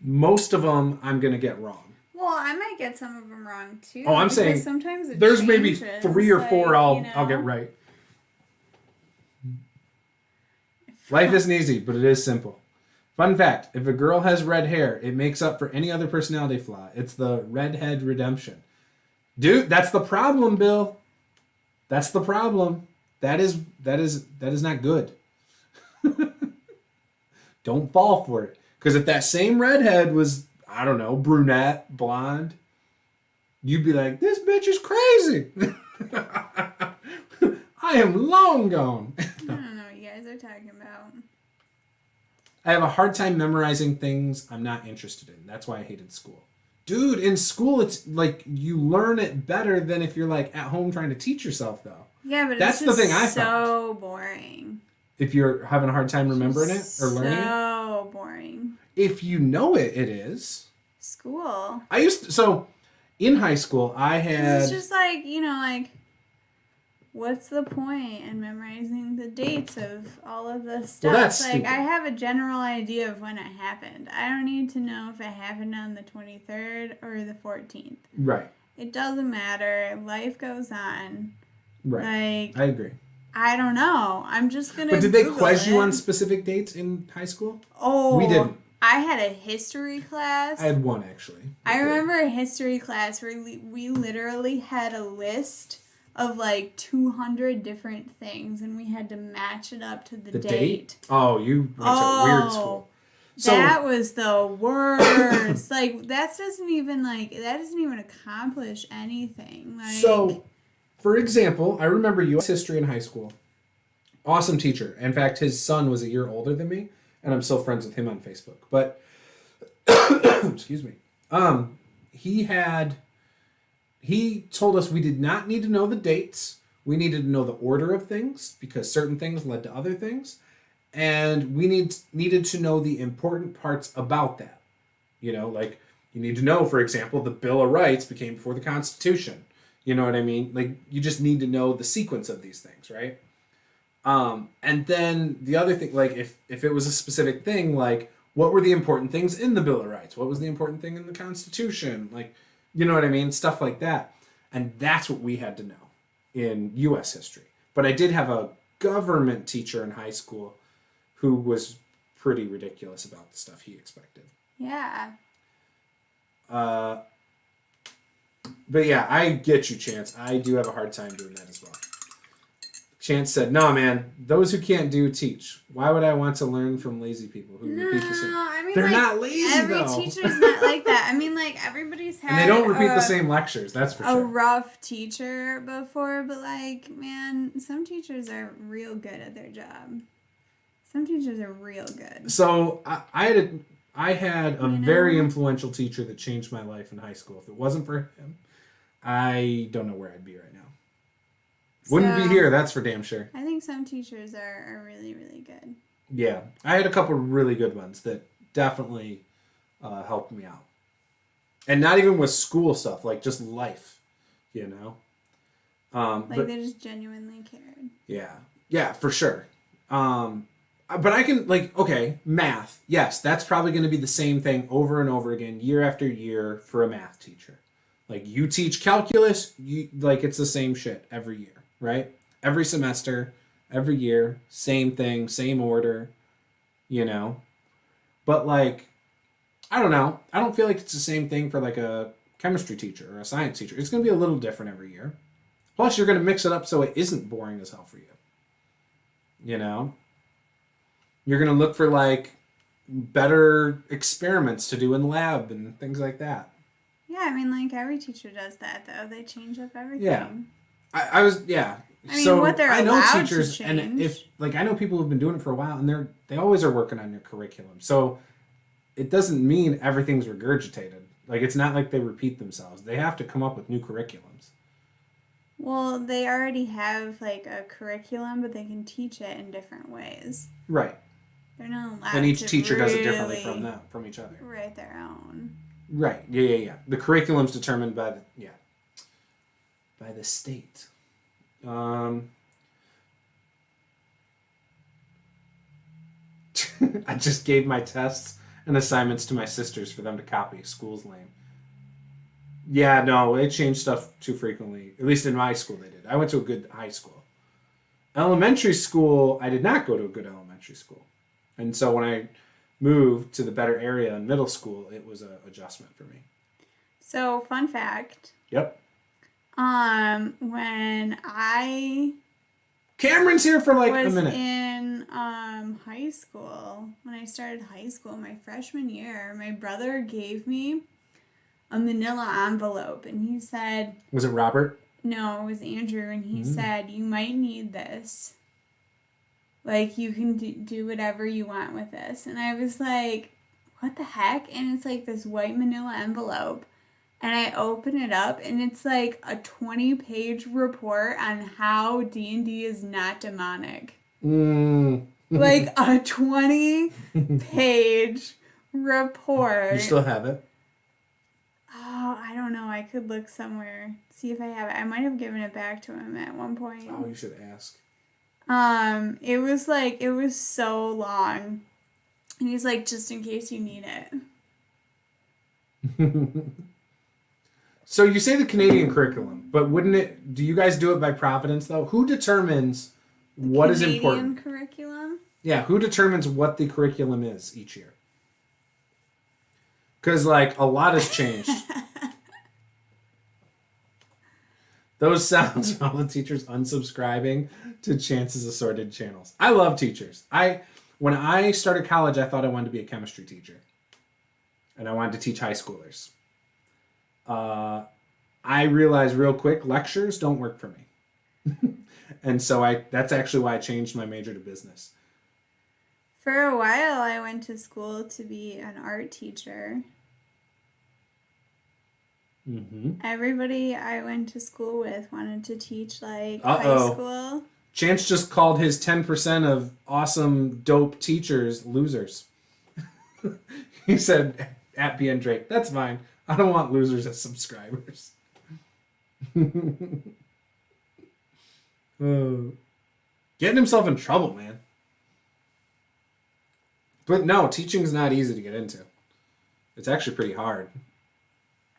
most of them I'm going to get wrong. Well, I might get some of them wrong too. Oh, I'm saying sometimes there's maybe 3 or 4 I'll get right. Life isn't easy, but it is simple. Fun fact, if a girl has red hair, it makes up for any other personality flaw. It's the redhead redemption. Dude, that's the problem, Bill. That's the problem. That is not good. Don't fall for it. Because if that same redhead was, I don't know, brunette, blonde, you'd be like, this bitch is crazy. I am long gone. I don't know what you guys are talking about. I have a hard time memorizing things I'm not interested in. That's why I hated school. Dude, in school, it's like you learn it better than if you're like at home trying to teach yourself, though. Yeah, but that's it's just the thing I so found. Boring. If you're having a hard time remembering it or learning it? So boring. If you know it, it is. School. So in high school, I had... It's just like, what's the point in memorizing the dates of all of this stuff? Well, that's like, stupid. I have a general idea of when it happened. I don't need to know if it happened on the 23rd or the 14th. Right. It doesn't matter. Life goes on. Right. I agree. I don't know. I'm just going to But did they Google quiz it. you on specific dates in high school? Oh. We didn't. I had a history class. I had one, actually. I remember a history class where we literally had a list of like 200 different things, and we had to match it up to the date. Oh, you went to a weird school. So, that was the worst. Like that doesn't even accomplish anything. Like, so, for example, I remember U.S. history in high school. Awesome teacher. In fact, his son was a year older than me, and I'm still friends with him on Facebook. But excuse me. He told us we did not need to know the dates. We needed to know the order of things because certain things led to other things. And we needed to know the important parts about that. Like you need to know, for example, the Bill of Rights became before the Constitution. You know what I mean? Like you just need to know the sequence of these things, right? And then the other thing, like if it was a specific thing, like what were the important things in the Bill of Rights? What was the important thing in the Constitution? Like, you know what I mean? Stuff like that. And that's what we had to know in U.S. history. But I did have a government teacher in high school who was pretty ridiculous about the stuff he expected. Yeah. But yeah, I get you, Chance. I do have a hard time doing that as well. Chance said, "No, man. Those who can't do teach. Why would I want to learn from lazy people who repeat the same? I mean, They're like, not lazy every though. teacher's not like that. I mean, like, everybody's had And they don't repeat the same lectures. That's for a sure. rough teacher before, but like, man, some teachers are real good at their job. Some teachers are real good. So I had a very influential teacher that changed my life in high school. If it wasn't for him, I don't know where I'd be right now. Wouldn't be here, that's for damn sure. I think some teachers are really, really good. Yeah. I had a couple really good ones that definitely helped me out. And not even with school stuff, like just life, you know? But they just genuinely cared. Yeah. Yeah, for sure. But I can, like, okay, math. Yes, that's probably going to be the same thing over and over again, year after year for a math teacher. Like, you teach calculus, it's the same shit every year, right? Every semester, every year, same thing, same order, you know? But, like, I don't know. I don't feel like it's the same thing for, like, a chemistry teacher or a science teacher. It's going to be a little different every year. Plus, you're going to mix it up so it isn't boring as hell for you. You know? You're going to look for, like, better experiments to do in lab and things like that. Yeah, I mean, like, every teacher does that, though. They change up everything. Yeah. I mean, so what they're I know allowed teachers, to change. and if, like, I know people who've been doing it for a while, and they always are working on your curriculum. So it doesn't mean everything's regurgitated. Like, it's not like they repeat themselves. They have to come up with new curriculums. Well, they already have, like, a curriculum, but they can teach it in different ways. Right. They're not allowed and each to teacher really does it differently from each other. Write their own. Right. Yeah. The curriculum's determined by the state. I just gave my tests and assignments to my sisters for them to copy. School's lame. Yeah, no, they change stuff too frequently. At least in my school they did. I went to a good high school. Elementary school, I did not go to a good elementary school. And so when I moved to the better area in middle school, it was an adjustment for me. So, fun fact. Yep. When I Cameron's here for like a minute. was in high school, when I started high school, my freshman year, my brother gave me a manila envelope, and he said... Was it Robert? No, it was Andrew, and he said, you might need this. Like, you can do whatever you want with this. And I was like, what the heck? And it's like this white manila envelope. And I open it up, and it's like a 20-page report on how D&D is not demonic. Like a 20-page report. You still have it? Oh, I don't know. I could look somewhere, see if I have it. I might have given it back to him at one point. Oh, you should ask. It was so long. And he's like, just in case you need it. So you say the Canadian curriculum, but do you guys do it by providence though? Who determines what is important? Canadian curriculum? Yeah, who determines what the curriculum is each year? Because, like, a lot has changed. Those sounds of all the teachers unsubscribing to Chance's assorted channels. I love teachers. When I started college, I thought I wanted to be a chemistry teacher. And I wanted to teach high schoolers. I realized real quick, lectures don't work for me. And so that's actually why I changed my major to business. For a while, I went to school to be an art teacher. Everybody I went to school with wanted to teach, like, high school. Chance just called his 10% of awesome, dope teachers losers. He said, at BN Drake, that's fine. I don't want losers as subscribers. Getting himself in trouble, man. But no, teaching's not easy to get into. It's actually pretty hard.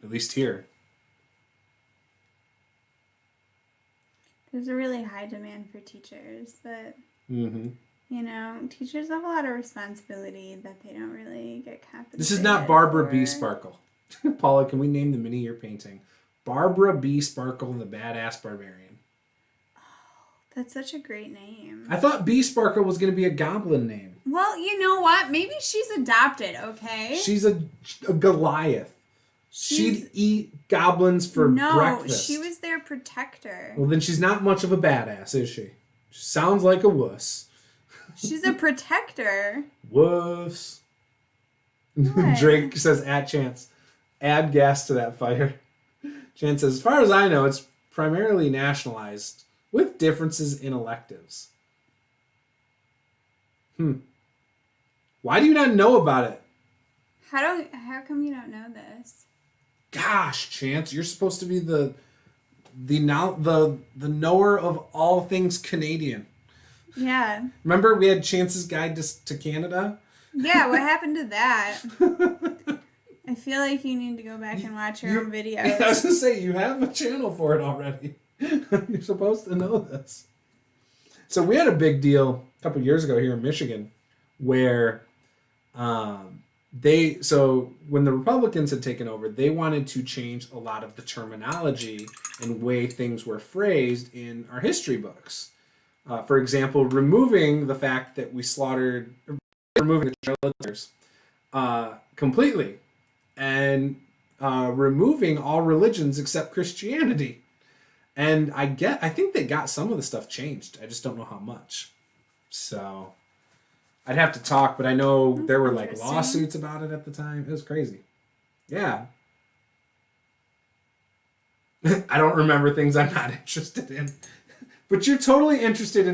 At least here. There's a really high demand for teachers, but, you know, teachers have a lot of responsibility that they don't really get compensated. This is not Barbara B. Sparkle. Paula, can we name the mini you're painting? Barbara B. Sparkle, the Badass Barbarian. Oh, That's such a great name. I thought Bee Sparkle was going to be a goblin name. Well, you know what? Maybe she's adopted, okay? She's a Goliath. She'd eat goblins for breakfast. No, she was their protector. Well, then she's not much of a badass, is she? She sounds like a wuss. She's a protector. Wuss. What? Drake says, at Chance, add gas to that fire. Chance says, as far as I know, it's primarily nationalized with differences in electives. Why do you not know about it? How come you don't know this? Gosh, Chance, you're supposed to be the knower of all things Canadian. Yeah. Remember we had Chance's Guide to Canada? Yeah, what happened to that? I feel like you need to go back and watch your own videos. I was going to say, you have a channel for it already. You're supposed to know this. So we had a big deal a couple years ago here in Michigan where when the Republicans had taken over, they wanted to change a lot of the terminology and way things were phrased in our history books. For example, removing the fact that we removing the letters completely, and removing all religions except Christianity. And I think they got some of the stuff changed. I just don't know how much. So I'd have to talk, but I know there were like lawsuits about it at the time. It was crazy. Yeah. I don't remember things I'm not interested in. But you're totally interested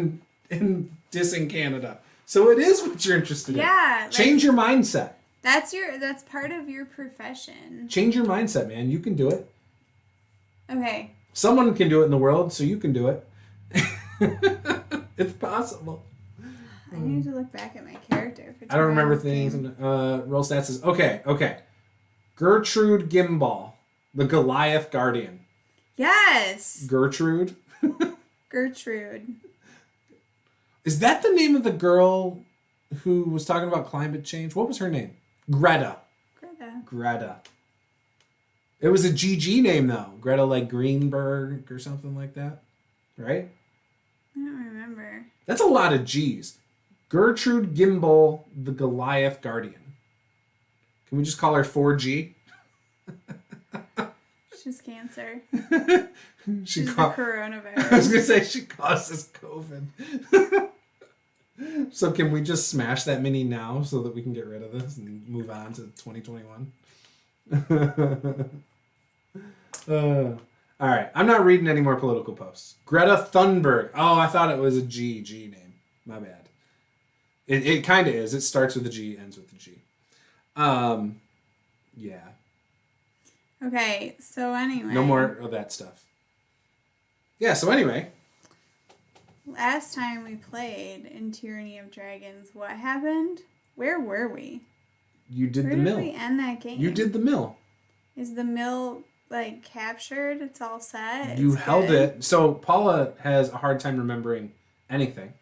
in dissing Canada. So it is what you're interested in. Yeah. Change your mindset. That's part of your profession. Change your mindset, man. You can do it. Okay. Someone can do it in the world, so you can do it. It's possible. I need to look back at my character. I don't remember things. Roll stats says, okay. Gertrude Gimbal, the Goliath Guardian. Yes. Gertrude? Gertrude. Is that the name of the girl who was talking about climate change? What was her name? Greta. It was a GG name, though. Greta, like Greenberg or something like that. Right? I don't remember. That's a lot of G's. Gertrude Gimbal, the Goliath Guardian. Can we just call her 4G? She's cancer. She's the coronavirus. I was going to say she causes COVID. So can we just smash that mini now so that we can get rid of this and move on to 2021? All right. I'm not reading any more political posts. Greta Thunberg. Oh, I thought it was a G name. My bad. It kind of is. It starts with a G, ends with a G. Yeah. Okay, so anyway. No more of that stuff. Yeah, so anyway. Last time we played in Tyranny of Dragons, what happened? Where were we? You did Where the mill. Where did we end that game? You did the mill. Is the mill, like, captured? It's all set? You held it. So Paula has a hard time remembering anything.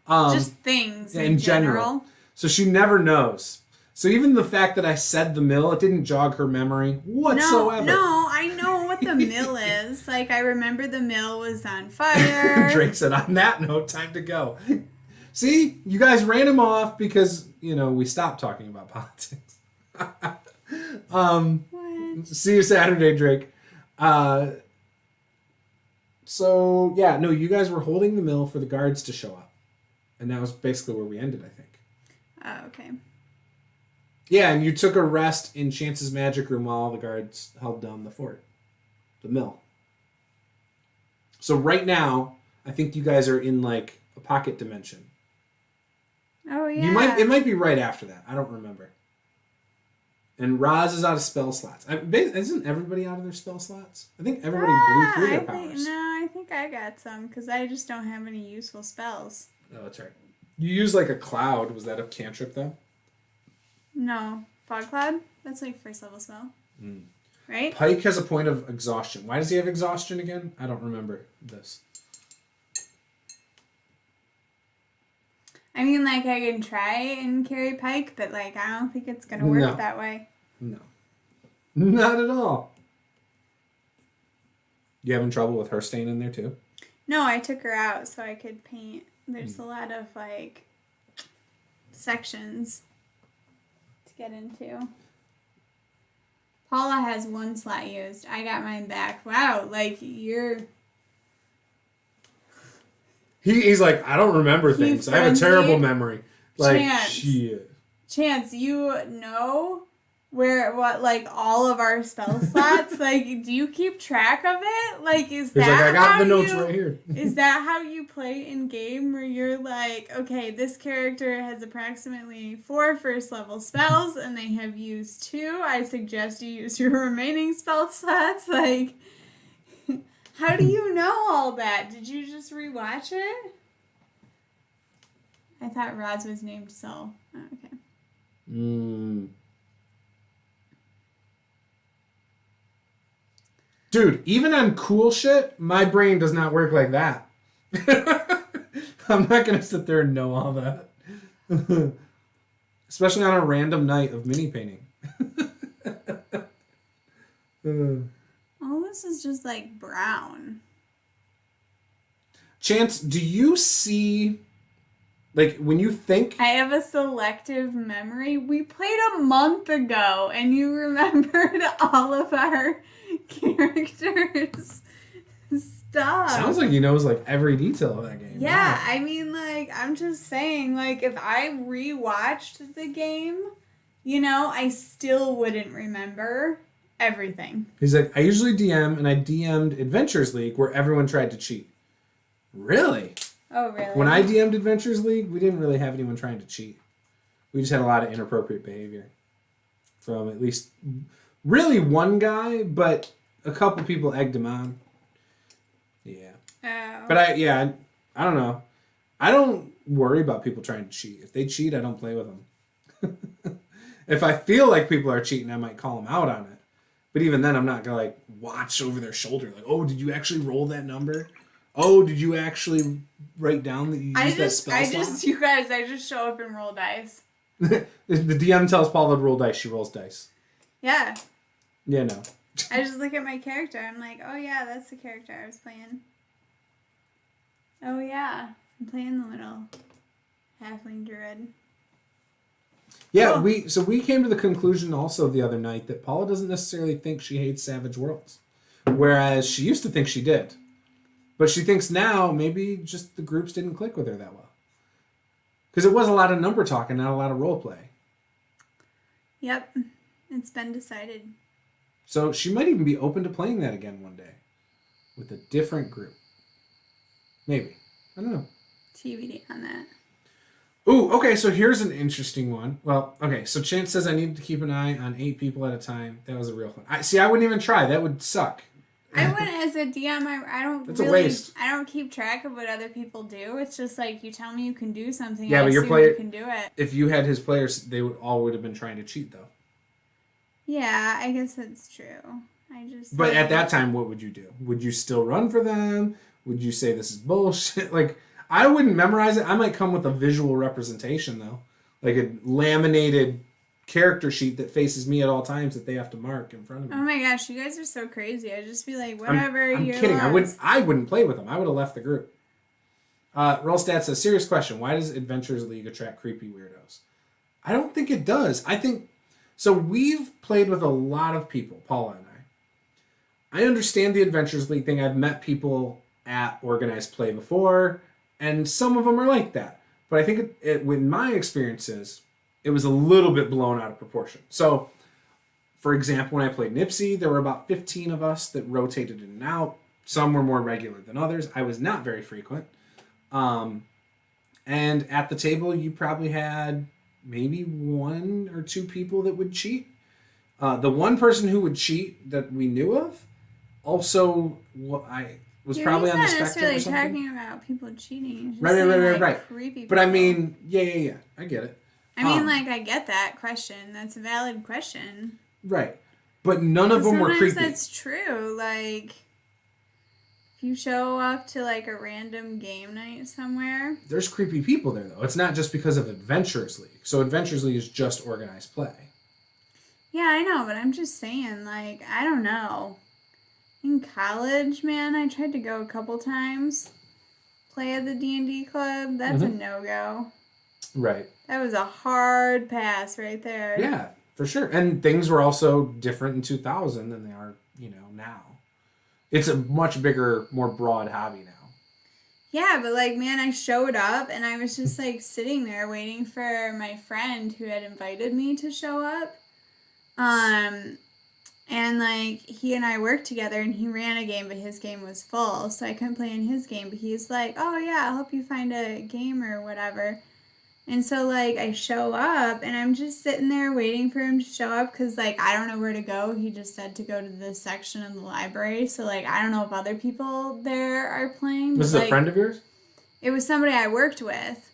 Just things in general. So she never knows. So even the fact that I said the mill, it didn't jog her memory whatsoever. No, I know what the mill is. Like, I remember the mill was on fire. Drake said, on that note, time to go. See, you guys ran him off because, we stopped talking about politics. What? See you Saturday, Drake. So, yeah, no, you guys were holding the mill for the guards to show up. And that was basically where we ended, I think. Oh, okay. Yeah, and you took a rest in Chance's magic room while all the guards held down the fort. The mill. So right now, I think you guys are in, like, a pocket dimension. Oh, yeah. It might be right after that. I don't remember. And Roz is out of spell slots. Isn't everybody out of their spell slots? I think everybody blew through their powers. I think I got some, because I just don't have any useful spells. Oh, that's right. You use, like, a cloud. Was that a cantrip, though? No. Fog Cloud? That's like first level spell. Right? Pike has a point of exhaustion. Why does he have exhaustion again? I don't remember this. I mean, like, I can try and carry Pike, but, like, I don't think it's going to work that way. No. Not at all. You having trouble with her staying in there, too? No, I took her out so I could paint. There's a lot of, like, sections to get into. Paula has one slot used. I got mine back. Wow, like, you're... He's like, I don't remember things. I have a terrible memory. Like, shit. Chance, you know what, all of our spell slots? Like, do you keep track of it? Like, is that I got the notes right here. Is that how you play in game, where you're like, okay, this character has approximately 4 first level spells, and they have used 2. I suggest you use your remaining spell slots. Like, how do you know all that? Did you just rewatch it? I thought Roz was named Sol. Oh, okay. Dude, even on cool shit, my brain does not work like that. I'm not going to sit there and know all that. Especially on a random night of mini painting. All this is just like brown. Chance, do you see, like, when you think... I have a selective memory. We played a month ago, and you remembered all of our characters' stuff. Sounds like he knows, like, every detail of that game. Yeah, wow. I mean, like, I'm just saying, like, if I rewatched the game, I still wouldn't remember everything. He's like, I usually DM, and I DM'd Adventures League where everyone tried to cheat. Really? Oh, really? When I DM'd Adventures League, we didn't really have anyone trying to cheat. We just had a lot of inappropriate behavior. From at least, really one guy, but a couple people egged him on. Yeah. Oh. But I don't know. I don't worry about people trying to cheat. If they cheat, I don't play with them. If I feel like people are cheating, I might call them out on it. But even then, I'm not going to, like, watch over their shoulder. Like, oh, did you actually roll that number? Oh, did you actually write down that you used that spell slot? You guys, I just show up and roll dice. The DM tells Paula to roll dice. She rolls dice. Yeah. Yeah, no. I just look at my character. I'm like, oh, yeah, that's the character I was playing. Oh, yeah. I'm playing the little halfling druid. Yeah, Oh. we came to the conclusion also the other night that Paula doesn't necessarily think she hates Savage Worlds. Whereas she used to think she did. But she thinks now maybe just the groups didn't click with her that well. Because it was a lot of number talk and not a lot of role play. Yep. It's been decided. So she might even be open to playing that again one day. With a different group. Maybe. I don't know. TBD on that. Ooh, okay, so here's an interesting one. Well, okay, so Chance says I need to keep an eye on 8 people at a time. That was a real fun. I wouldn't even try. That would suck. I wouldn't, as a DM, I don't That's a waste. I don't keep track of what other people do. It's just like, you tell me you can do something, yeah, I but your assume player, you can do it. If you had his players, they would have been trying to cheat, though. Yeah, I guess that's true. But at that time, what would you do? Would you still run for them? Would you say this is bullshit? Like, I wouldn't memorize it. I might come with a visual representation, though. Like a laminated character sheet that faces me at all times that they have to mark in front of me. Oh my gosh, you guys are so crazy. I'd just be like, whatever. I'm kidding. I wouldn't play with them. I would have left the group. Rollstat says, serious question. Why does Adventures League attract creepy weirdos? I don't think it does. I think... So we've played with a lot of people, Paula and I. I understand the Adventures League thing. I've met people at organized play before, and some of them are like that. But I think with my experiences, it was a little bit blown out of proportion. So, for example, when I played Nipsey, there were about 15 of us that rotated in and out. Some were more regular than others. I was not very frequent. And at the table, you probably had maybe 1 or 2 people that would cheat. The one person who would cheat that we knew of also was probably on the spectrum or something. He's not necessarily talking about people cheating. Right. Creepy people. But I mean, yeah, I get it. I mean, I get that question. That's a valid question. Right. But none of them were creepy. Sometimes that's true. Like, if you show up to, like, a random game night somewhere. There's creepy people there, though. It's not just because of Adventures League. So Adventures League is just organized play. Yeah, I know, but I'm just saying, like, I don't know. In college, man, I tried to go a couple times. play at the D&D club, that's a no-go. Right. That was a hard pass right there. Yeah, for sure. And things were also different in 2000 than they are, now. It's a much bigger, more broad hobby now. Yeah, but like, man, I showed up and I was just like sitting there waiting for my friend who had invited me to show up. And like, he and I worked together and he ran a game, but his game was full, so I couldn't play in his game. But he's like, oh yeah, I'll help you find a game or whatever. And so like, I show up and I'm just sitting there waiting for him to show up because like, I don't know where to go. He just said to go to this section of the library. So like, I don't know if other people there are playing. Was it a friend of yours? It was somebody I worked with.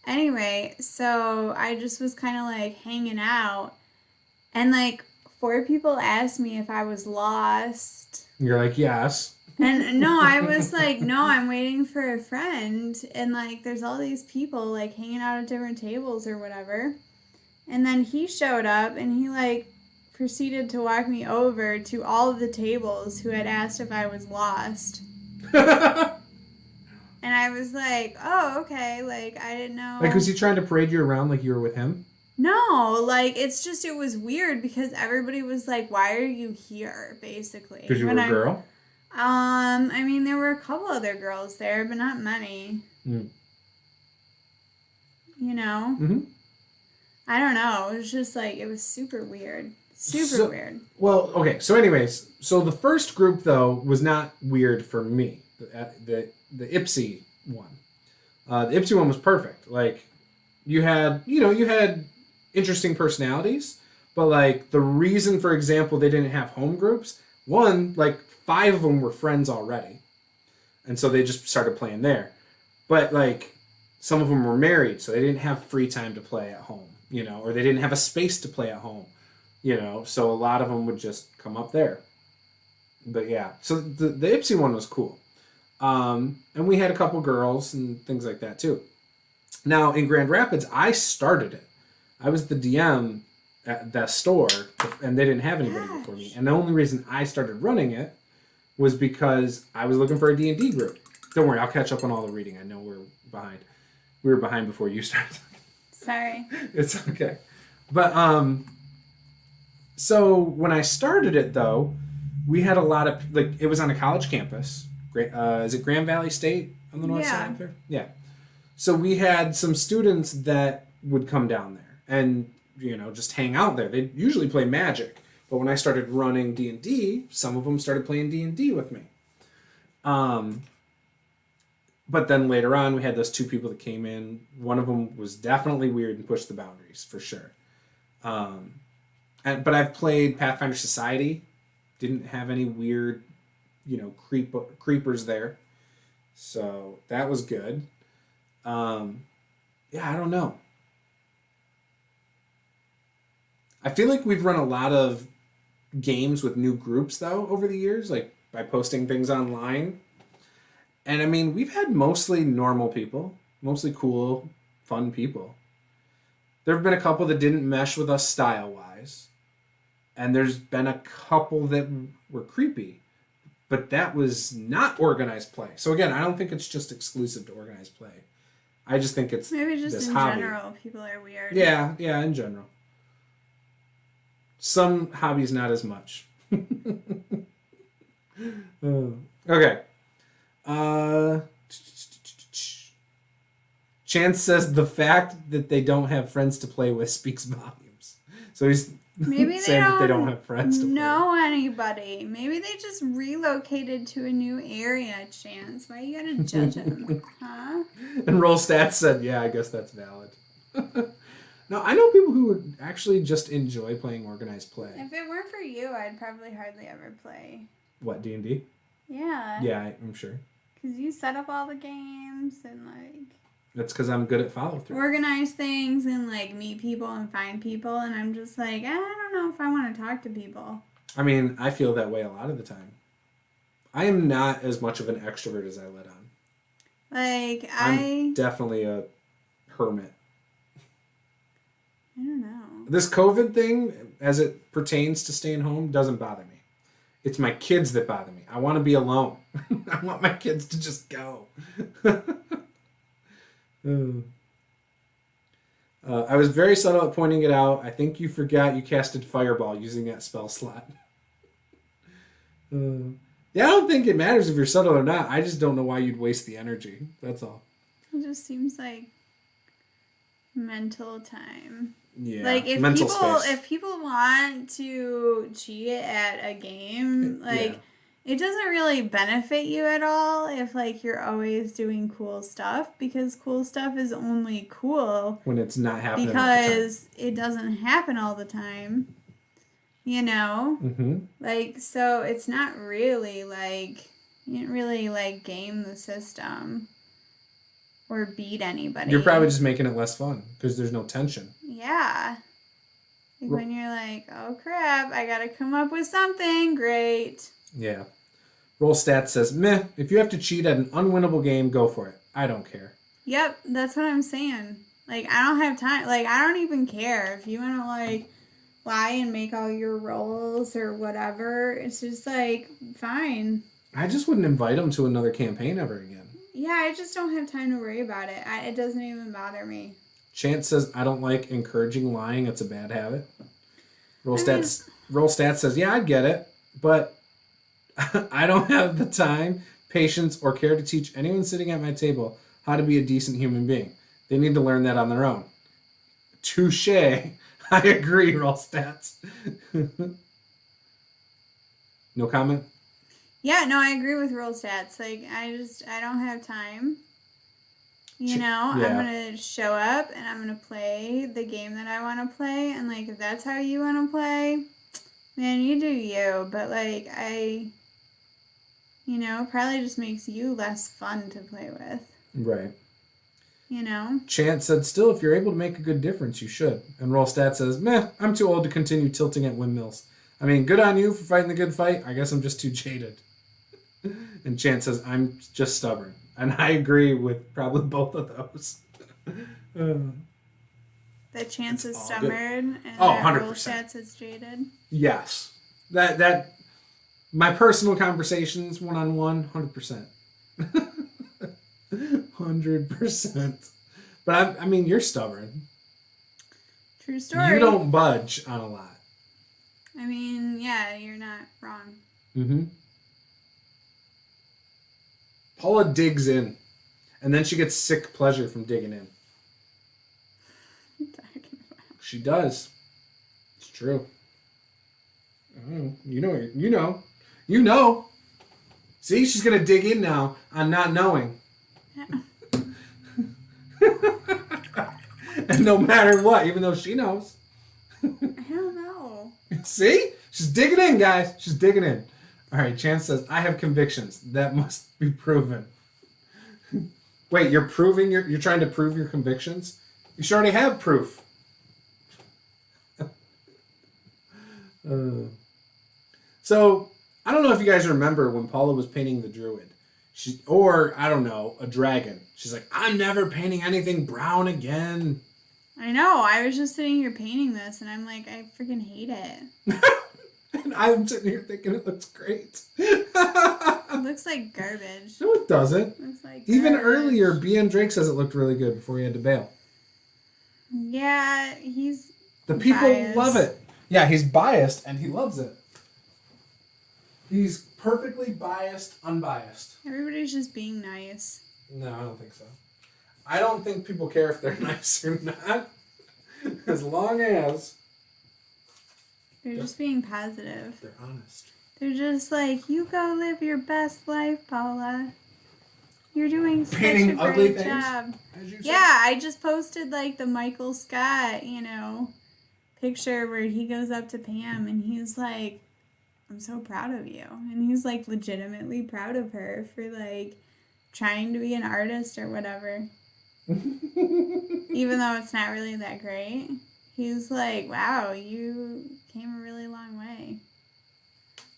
Anyway, so I just was kind of like hanging out and like 4 people asked me if I was lost. You're like, yes. And no, I was like, no, I'm waiting for a friend. And like, there's all these people like hanging out at different tables or whatever. And then he showed up and he like proceeded to walk me over to all of the tables who had asked if I was lost. And I was like, oh, okay. Like, I didn't know. Like, was he trying to parade you around like you were with him? No, like, it's just, it was weird because everybody was like, why are you here, basically? Because you were a girl? I mean, there were a couple other girls there, but not many. You know? Mm-hmm. I don't know. It was just like, it was super weird. Super weird. Well, okay. So anyways, so the first group, though, was not weird for me. The Ipsy one. The Ipsy one was perfect. Like, you had interesting personalities, but like the reason, for example, they didn't have home groups, one, like 5 of them were friends already. And so they just started playing there. But like some of them were married, so they didn't have free time to play at home, or they didn't have a space to play at home, so a lot of them would just come up there. But yeah, so the Ipsy one was cool. And we had a couple girls and things like that too. Now in Grand Rapids, I started it. I was the DM at that store, and they didn't have anybody before me. And the only reason I started running it was because I was looking for a D&D group. Don't worry, I'll catch up on all the reading. I know we're behind. We were behind before you started. Sorry. It's okay. But so when I started it though, we had a lot of it was on a college campus. Is it Grand Valley State on the north side there? Yeah. So we had some students that would come down there and just hang out there. They usually play Magic, but when I started running D&D, some of them started playing D&D with me. But then later on, we had those 2 people that came in. One of them was definitely weird and pushed the boundaries for sure. But I've played Pathfinder Society. Didn't have any weird creepers there. So that was good. I don't know. I feel like we've run a lot of games with new groups though over the years, like by posting things online. And I mean, we've had mostly normal people, mostly cool, fun people. There have been a couple that didn't mesh with us style-wise. And there's been a couple that were creepy. But that was not organized play. So again, I don't think it's just exclusive to organized play. I just think it's maybe just this in hobby. General, people are weird. Yeah, in general. Some hobbies not as much. Okay. Chance says the fact that they don't have friends to play with speaks volumes. So he's maybe saying that they don't have friends to know anybody. Maybe they just relocated to a new area, Chance. Why you gotta judge them? Huh? And Roll Stats said, yeah, I guess that's valid. No, I know people who would actually just enjoy playing organized play. If it weren't for you, I'd probably hardly ever play. What, D&D? Yeah. Yeah, I'm sure. Because you set up all the games and That's because I'm good at follow-through. Organize things and meet people and find people, and I'm just I don't know if I want to talk to people. I mean, I feel that way a lot of the time. I am not as much of an extrovert as I let on. I'm definitely a hermit. I don't know. This COVID thing, as it pertains to staying home, doesn't bother me. It's my kids that bother me. I want to be alone. I want my kids to just go. I was very subtle at pointing it out. I think you forgot you casted Fireball using that spell slot. Yeah, I don't think it matters if you're subtle or not. I just don't know why you'd waste the energy. That's all. It just seems like mental time. Yeah, like if people want to cheat at a game, like it doesn't really benefit you at all if like you're always doing cool stuff, because cool stuff is only cool when it's not happening because it doesn't happen all the time. You know? Mm-hmm. Like, so it's not really like you didn't really like game the system or beat anybody. You're probably just making it less fun because there's no tension. Yeah. Like when you're like, oh crap, I gotta come up with something great. Yeah. Roll Stats says, meh, if you have to cheat at an unwinnable game, go for it. I don't care. Yep, that's what I'm saying. Like, I don't have time. Like, I don't even care if you want to, like, lie and make all your rolls or whatever. It's just, like, fine. I just wouldn't invite them to another campaign ever again. Yeah, I just don't have time to worry about it. It doesn't even bother me. Chance says, I don't like encouraging lying. It's a bad habit. Roll Stats says, yeah, I get it, but I don't have the time, patience, or care to teach anyone sitting at my table how to be a decent human being. They need to learn that on their own. Touche. I agree, Roll Stats. No comment? Yeah, no, I agree with Roll Stats. Like, I don't have time. You know, yeah. I'm going to show up and I'm going to play the game that I want to play. And, like, if that's how you want to play, man, you do you. But, like, you know, probably just makes you less fun to play with. Right. You know? Chance said, still, if you're able to make a good difference, you should. And Roll Stat says, meh, I'm too old to continue tilting at windmills. I mean, good on you for fighting the good fight. I guess I'm just too jaded. And Chance says, I'm just stubborn. And I agree with probably both of those. The Chance is stubborn and 100%. Roll Stats is jaded. Yes. That my personal conversations one-on-one, 100%. 100%. But I mean, you're stubborn. True story. You don't budge on a lot. I mean, yeah, you're not wrong. Mm-hmm. Paula digs in, and then she gets sick pleasure from digging in. What are you talking about? She does. It's true. You know. See, she's gonna dig in now on not knowing. And no matter what, even though she knows. I don't know. See? She's digging in, guys. She's digging in. All right, Chance says, I have convictions. That must be proven. Wait, you're trying to prove your convictions? You should already have proof. So, I don't know if you guys remember when Paula was painting the Druid. A dragon. She's like, I'm never painting anything brown again. I know. I was just sitting here painting this, and I'm like, I freaking hate it. And I'm sitting here thinking it looks great. It looks like garbage. No, it doesn't. It looks like Even garbage. earlier, B.N. Drake says it looked really good before he had to bail. Yeah, he's The people biased. love it. Yeah, he's biased, and he loves it. He's perfectly biased, unbiased. Everybody's just being nice. No, I don't think so. I don't think people care if they're nice or not. As long as They're just being positive. they're honest. They're just like, you go live your best life, Paula. You're doing such Painting a ugly great things, job. as you said. Yeah, I just posted like the Michael Scott, picture where he goes up to Pam and he's like, I'm so proud of you. And he's like legitimately proud of her for like trying to be an artist or whatever. Even though it's not really that great. He's like, wow, you came a really long way.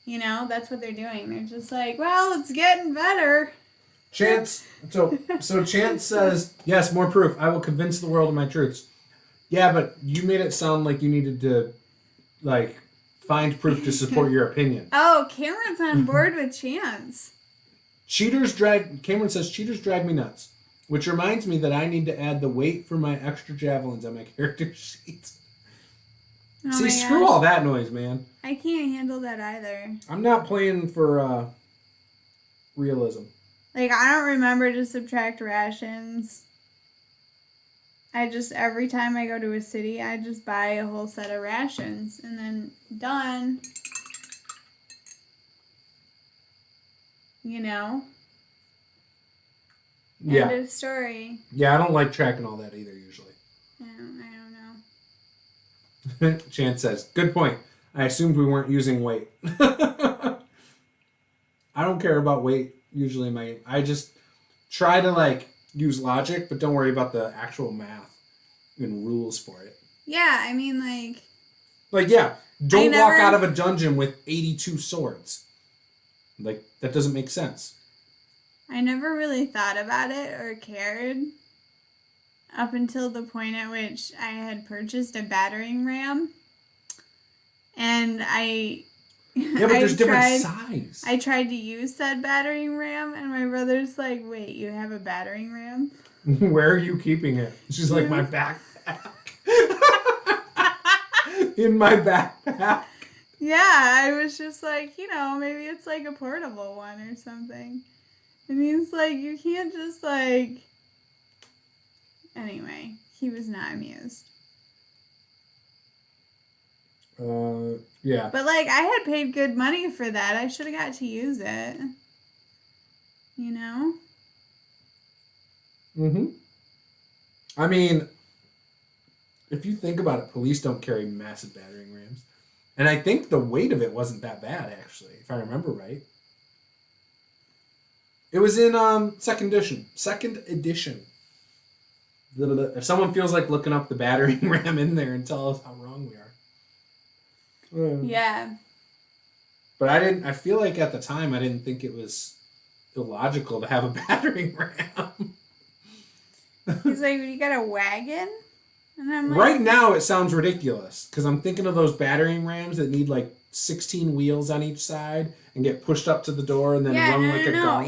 That's what they're doing. They're just like, well, it's getting better. Chance, so Chance says, yes, more proof. I will convince the world of my truths. Yeah, but you made it sound like you needed to, find proof to support your opinion. Oh, Cameron's on board with Chance. Cameron says, cheaters drag me nuts. Which reminds me that I need to add the weight for my extra javelins on my character sheet. Oh See, my screw gosh. all that noise, man. I can't handle that either. I'm not playing for realism. Like, I don't remember to subtract rations. Every time I go to a city, I just buy a whole set of rations. And then, done. You know? Yeah. End of story. Yeah, I don't like tracking all that either, usually. I don't know. Chance says, good point. I assumed we weren't using weight. I don't care about weight usually in my game. I just try to use logic, but don't worry about the actual math and rules for it. Yeah, I mean, don't walk out of a dungeon with 82 swords. That doesn't make sense. I never really thought about it or cared up until the point at which I had purchased a battering ram. And Yeah, but there's different size. I tried to use said battering ram, and my brother's like, wait, you have a battering ram? Where are you keeping it? She's like, my backpack. In my backpack. Yeah, I was just like, maybe it's like a portable one or something. And he's like, you can't just Anyway, he was not amused. Yeah. But I had paid good money for that. I should have got to use it. You know? Mm-hmm. I mean, if you think about it, police don't carry massive battering rams. And I think the weight of it wasn't that bad, actually, if I remember right. It was in second edition. If someone feels like looking up the battering ram in there and tell us how wrong we are. Yeah. But I feel like at the time I didn't think it was illogical to have a battering ram. He's like, you got a wagon? And I'm like, right now it sounds ridiculous because I'm thinking of those battering rams that need 16 wheels on each side and get pushed up to the door and then run like a gun.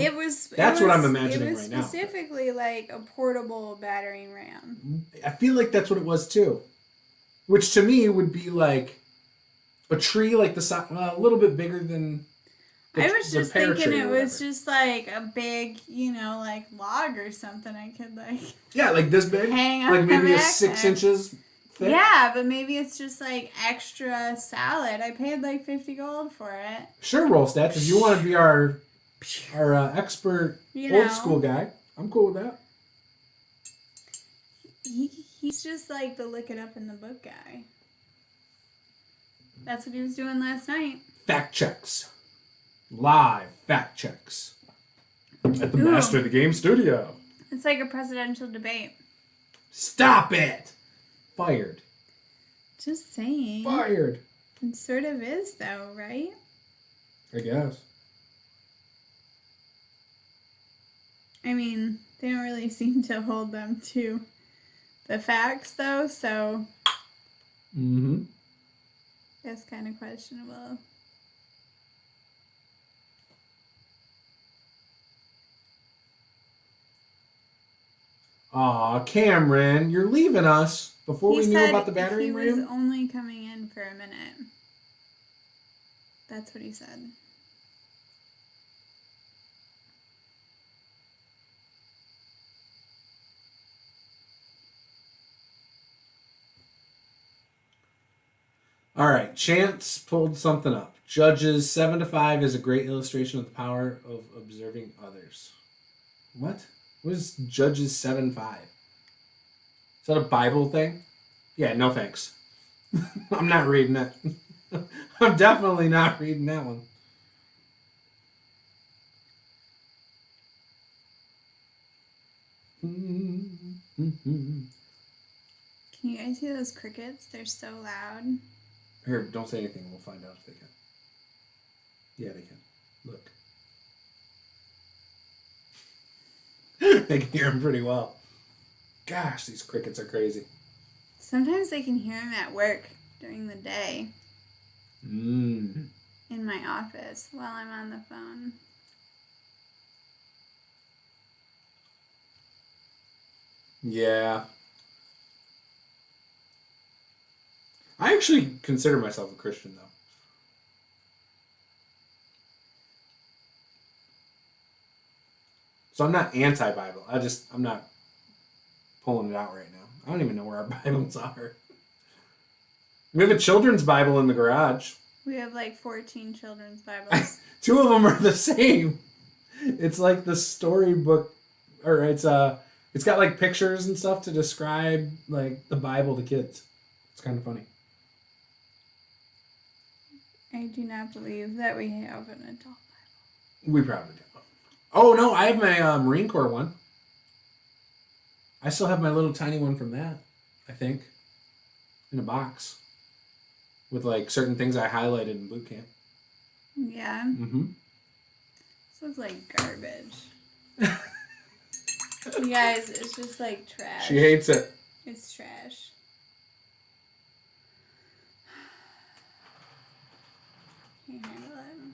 That's what I'm imagining right now. It was specifically a portable battering ram. I feel like that's what it was too. Which to me would be a tree the size, a little bit bigger than I was just thinking it was just a big, log or something I could yeah, this big? Hang on maybe a 6 inches thick? Yeah, but maybe it's just extra solid. I paid 50 gold for it. Sure, roll stats. If you want to be our expert old school guy, I'm cool with that. He's just the look it up in the book guy. That's what he was doing last night. Fact checks. Live fact checks. At the Master of the Game studio. It's like a presidential debate. Stop it! Fired. Just saying. Fired. It sort of is, though, right? I guess. I mean, they don't really seem to hold them to the facts, though, so... Mm-hmm. That's kind of questionable. Aw, Cameron, you're leaving us before we knew about the battering ram? He was only coming in for a minute. That's what he said. All right, Chance pulled something up. Judges 7-5 is a great illustration of the power of observing others. What? What is Judges 7-5? Is that a Bible thing? Yeah, no thanks. I'm not reading that. I'm definitely not reading that one. Can you guys hear those crickets? They're so loud. Here, don't say anything. We'll find out if they can. Yeah, they can. Look. They can hear them pretty well. Gosh, these crickets are crazy. Sometimes they can hear them at work during the day. Mm. in my office while I'm on the phone. Yeah. I actually consider myself a Christian, though. So I'm not anti-Bible. I'm not pulling it out right now. I don't even know where our Bibles are. We have a children's Bible in the garage. We have like 14 children's Bibles. 2 of them are the same. It's like the storybook, or it's got like pictures and stuff to describe like the Bible to kids. It's kind of funny. I do not believe that we have an adult Bible. We probably do. Oh no, I have my Marine Corps one. I still have my little tiny one from that, I think, in a box with like certain things I highlighted in boot camp. Yeah. Mm-hmm. This looks like garbage. You guys, it's just like trash. She hates it. It's trash. Can't handle it.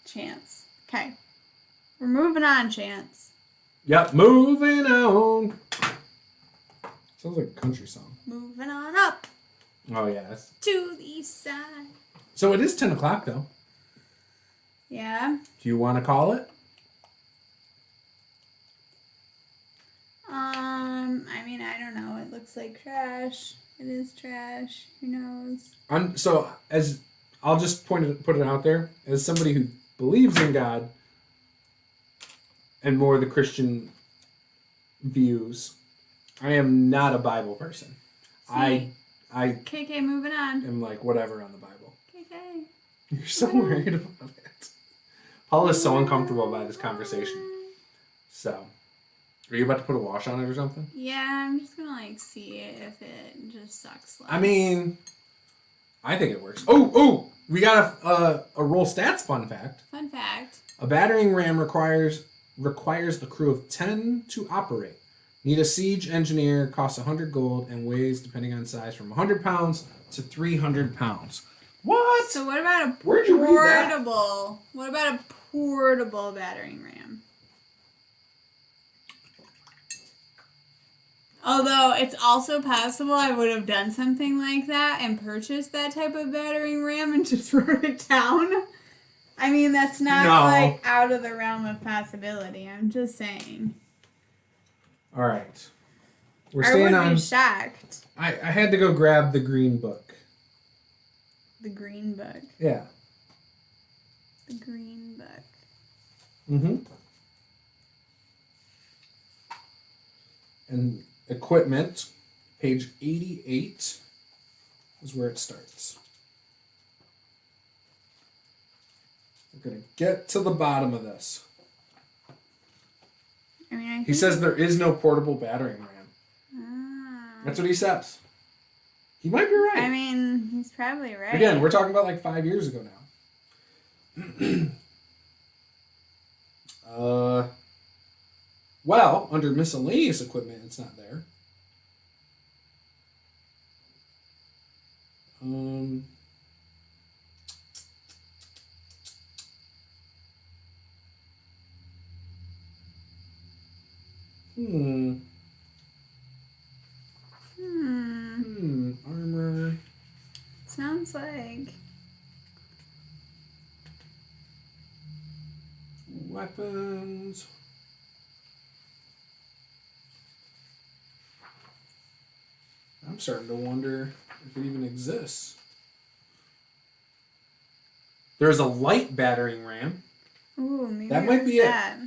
Chance. Okay. We're moving on, Chance. Yep, moving on. Sounds like a country song. Moving on up Oh yeah. to the east side. So it is 10 o'clock though. Yeah. Do you want to call it? I mean, I don't know. It looks like trash. It is trash. Who knows? So as I'll just put it out there, as somebody who believes in God and more the Christian views, I am not a Bible person. See? I KK, moving on. am like whatever on the Bible. KK. You're so worried about it. Paula's so uncomfortable by this conversation. So, are you about to put a wash on it or something? Yeah, I'm just gonna like see if it just sucks less. I mean, I think it works. Oh, we got a roll stats fun fact. Fun fact. A battering ram requires a crew of 10 to operate. Need a siege engineer, costs 100 gold, and weighs, depending on size, from 100 pounds to 300 pounds. What? So what about a Where'd you read that? portable? What about a portable battering ram? Although it's also possible I would have done something like that and purchased that type of battering ram and just wrote it down. I mean, that's not like out of the realm of possibility. I'm just saying. All right. We're I staying would on. be shocked. I had to go grab the green book. The green book. Yeah. The green book. Mm-hmm. And equipment, page 88 is where it starts. We're going to get to the bottom of this. I mean, He says there is no portable battering ram. Ah. That's what he says. He might be right. I mean, he's probably right. Again, we're talking about like 5 years ago now. Well, under miscellaneous equipment, it's not there. Armor. Sounds like Weapons. I'm starting to wonder if it even exists. There's a light battering ram. ooh, maybe That might be it. that.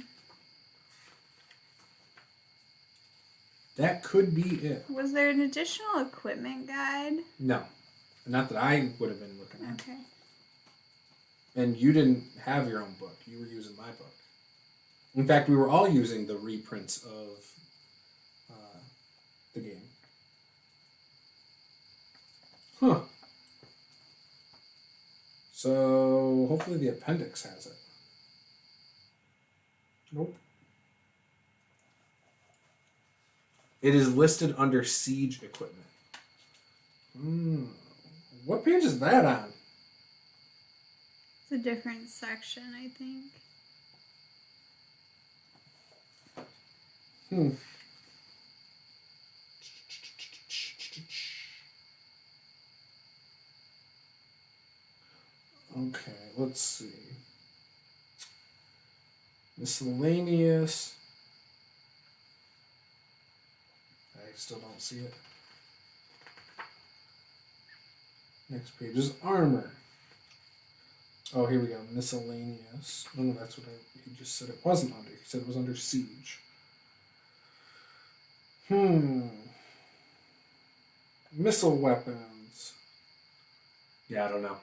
That could be it. Was there an additional equipment guide? No. Not that I would have been looking at. Okay. And you didn't have your own book. You were using my book. In fact, we were all using the reprints of the game. Huh. So, hopefully the appendix has it. Nope. It is listed under siege equipment. What page is that on? It's a different section, I think. Okay, let's see. Miscellaneous. I still don't see it. Next page is armor. Oh, here we go. Miscellaneous. No, that's what he just said it wasn't under. He said it was under siege. Missile weapons. Yeah, I don't know.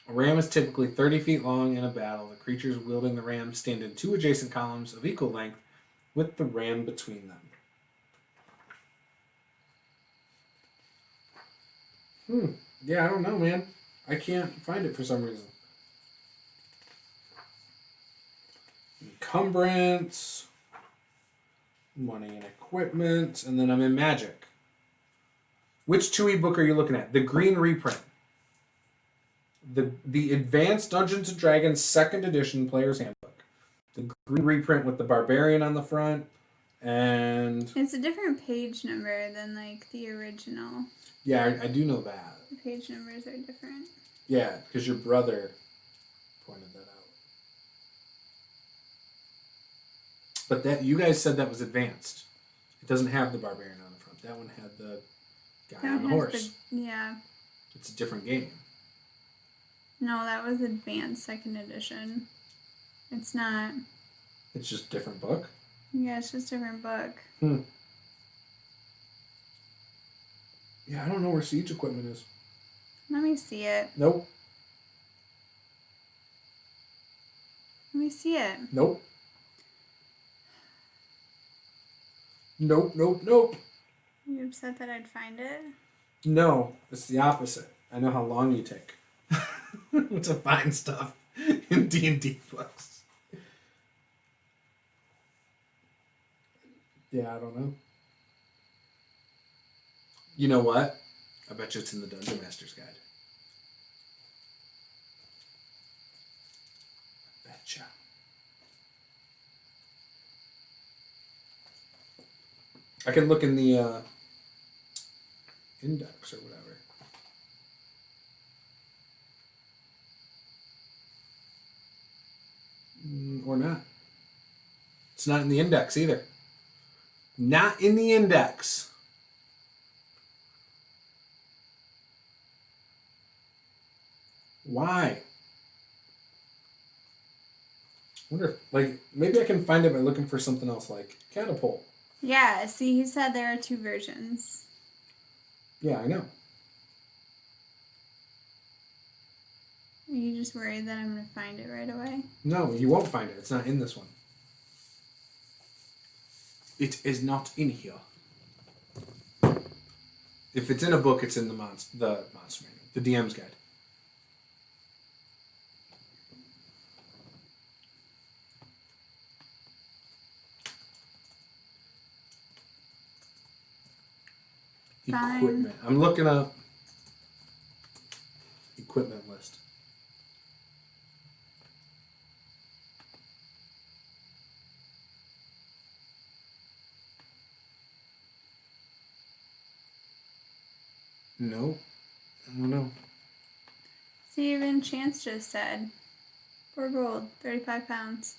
A ram is typically 30 feet long in a battle. The creatures wielding the ram stand in 2 adjacent columns of equal length with the ram between them. Yeah, I don't know, man. I can't find it for some reason. Encumbrance. Money and equipment. And then I'm in magic. Which 2e book are you looking at? The green reprint. The Advanced Dungeons & Dragons 2nd edition Player's Handbook. The green reprint with the Barbarian on the front. And It's a different page number than like the original. yeah, I do know that. The page numbers are different. Yeah, because your brother pointed that out. But that you guys said that was advanced. It doesn't have the Barbarian on the front. That one had the guy on the horse. Yeah. It's a different game. No, that was advanced 2nd edition. It's not. It's just a different book? Yeah, it's just a different book. Yeah, I don't know where siege equipment is. Let me see it. Nope. Let me see it. Nope. Nope. You upset that I'd find it? No, it's the opposite. I know how long you take to find stuff in D&D books. Yeah, I don't know. You know what? I bet you it's in the Dungeon Master's Guide. I betcha. I can look in the index or whatever. Or not. It's not in the index either. Not in the index. Why? I wonder if, like, maybe I can find it by looking for something else, like catapult. Yeah, see, he said there are 2 versions. Yeah, I know. Are you just worried that I'm going to find it right away? No, you won't find it. It's not in this one. It is not in here. If it's in a book, it's in the monster manual, the DM's guide. Fine. Equipment. I'm looking up equipment list. No. I don't know. See, even Chance just said 4 gold, 35 pounds.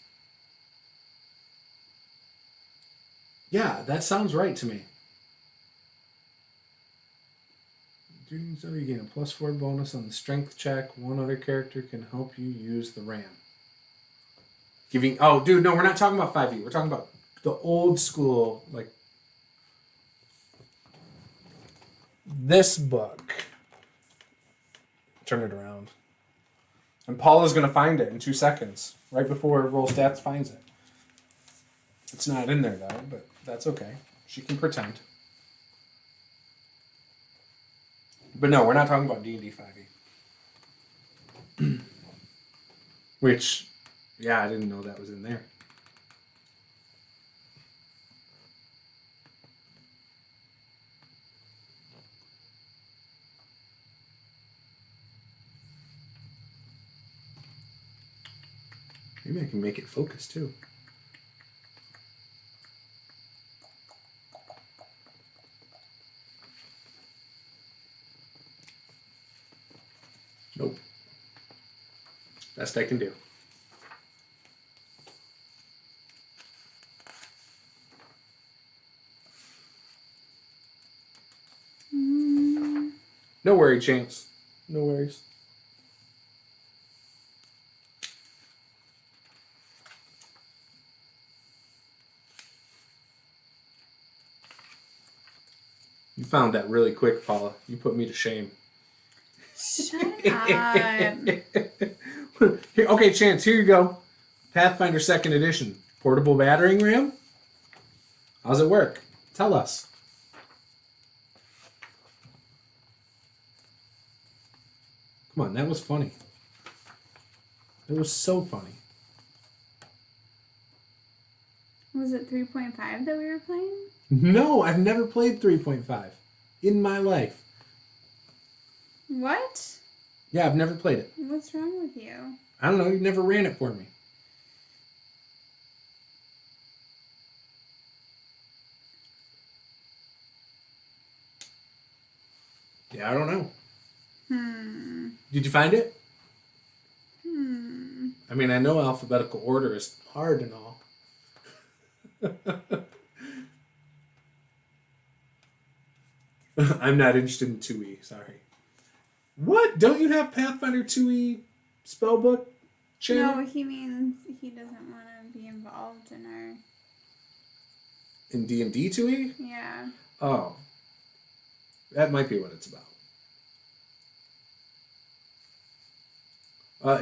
Yeah, that sounds right to me. Doing so, you gain a +4 bonus on the strength check. One other character can help you use the ram. Oh, dude, no, we're not talking about 5e. We're talking about the old school, like, this book. Turn it around. And Paula's going to find it in 2 seconds, right before Roll Stats finds it. It's not in there, though, but that's okay. She can pretend. But no, we're not talking about D&D 5e. Which, yeah, I didn't know that was in there. Maybe I can make it focus too. Nope. Best I can do. No worry, Chance. No worries. You found that really quick, Paula. You put me to shame. Shut up. Here, okay, Chance, here you go. Pathfinder 2nd Edition. Portable battering ram? How's it work? Tell us. Come on, that was funny. It was so funny. Was it 3.5 that we were playing? No, I've never played 3.5 in my life. What? Yeah, I've never played it. What's wrong with you? I don't know, you never ran it for me. Yeah, I don't know. Did you find it? I mean, I know alphabetical order is hard and all. I'm not interested in 2E, sorry. What? Don't you have Pathfinder 2E spellbook channel? No, he means he doesn't want to be involved in our... In D&D 2E? Yeah. Oh. That might be what it's about.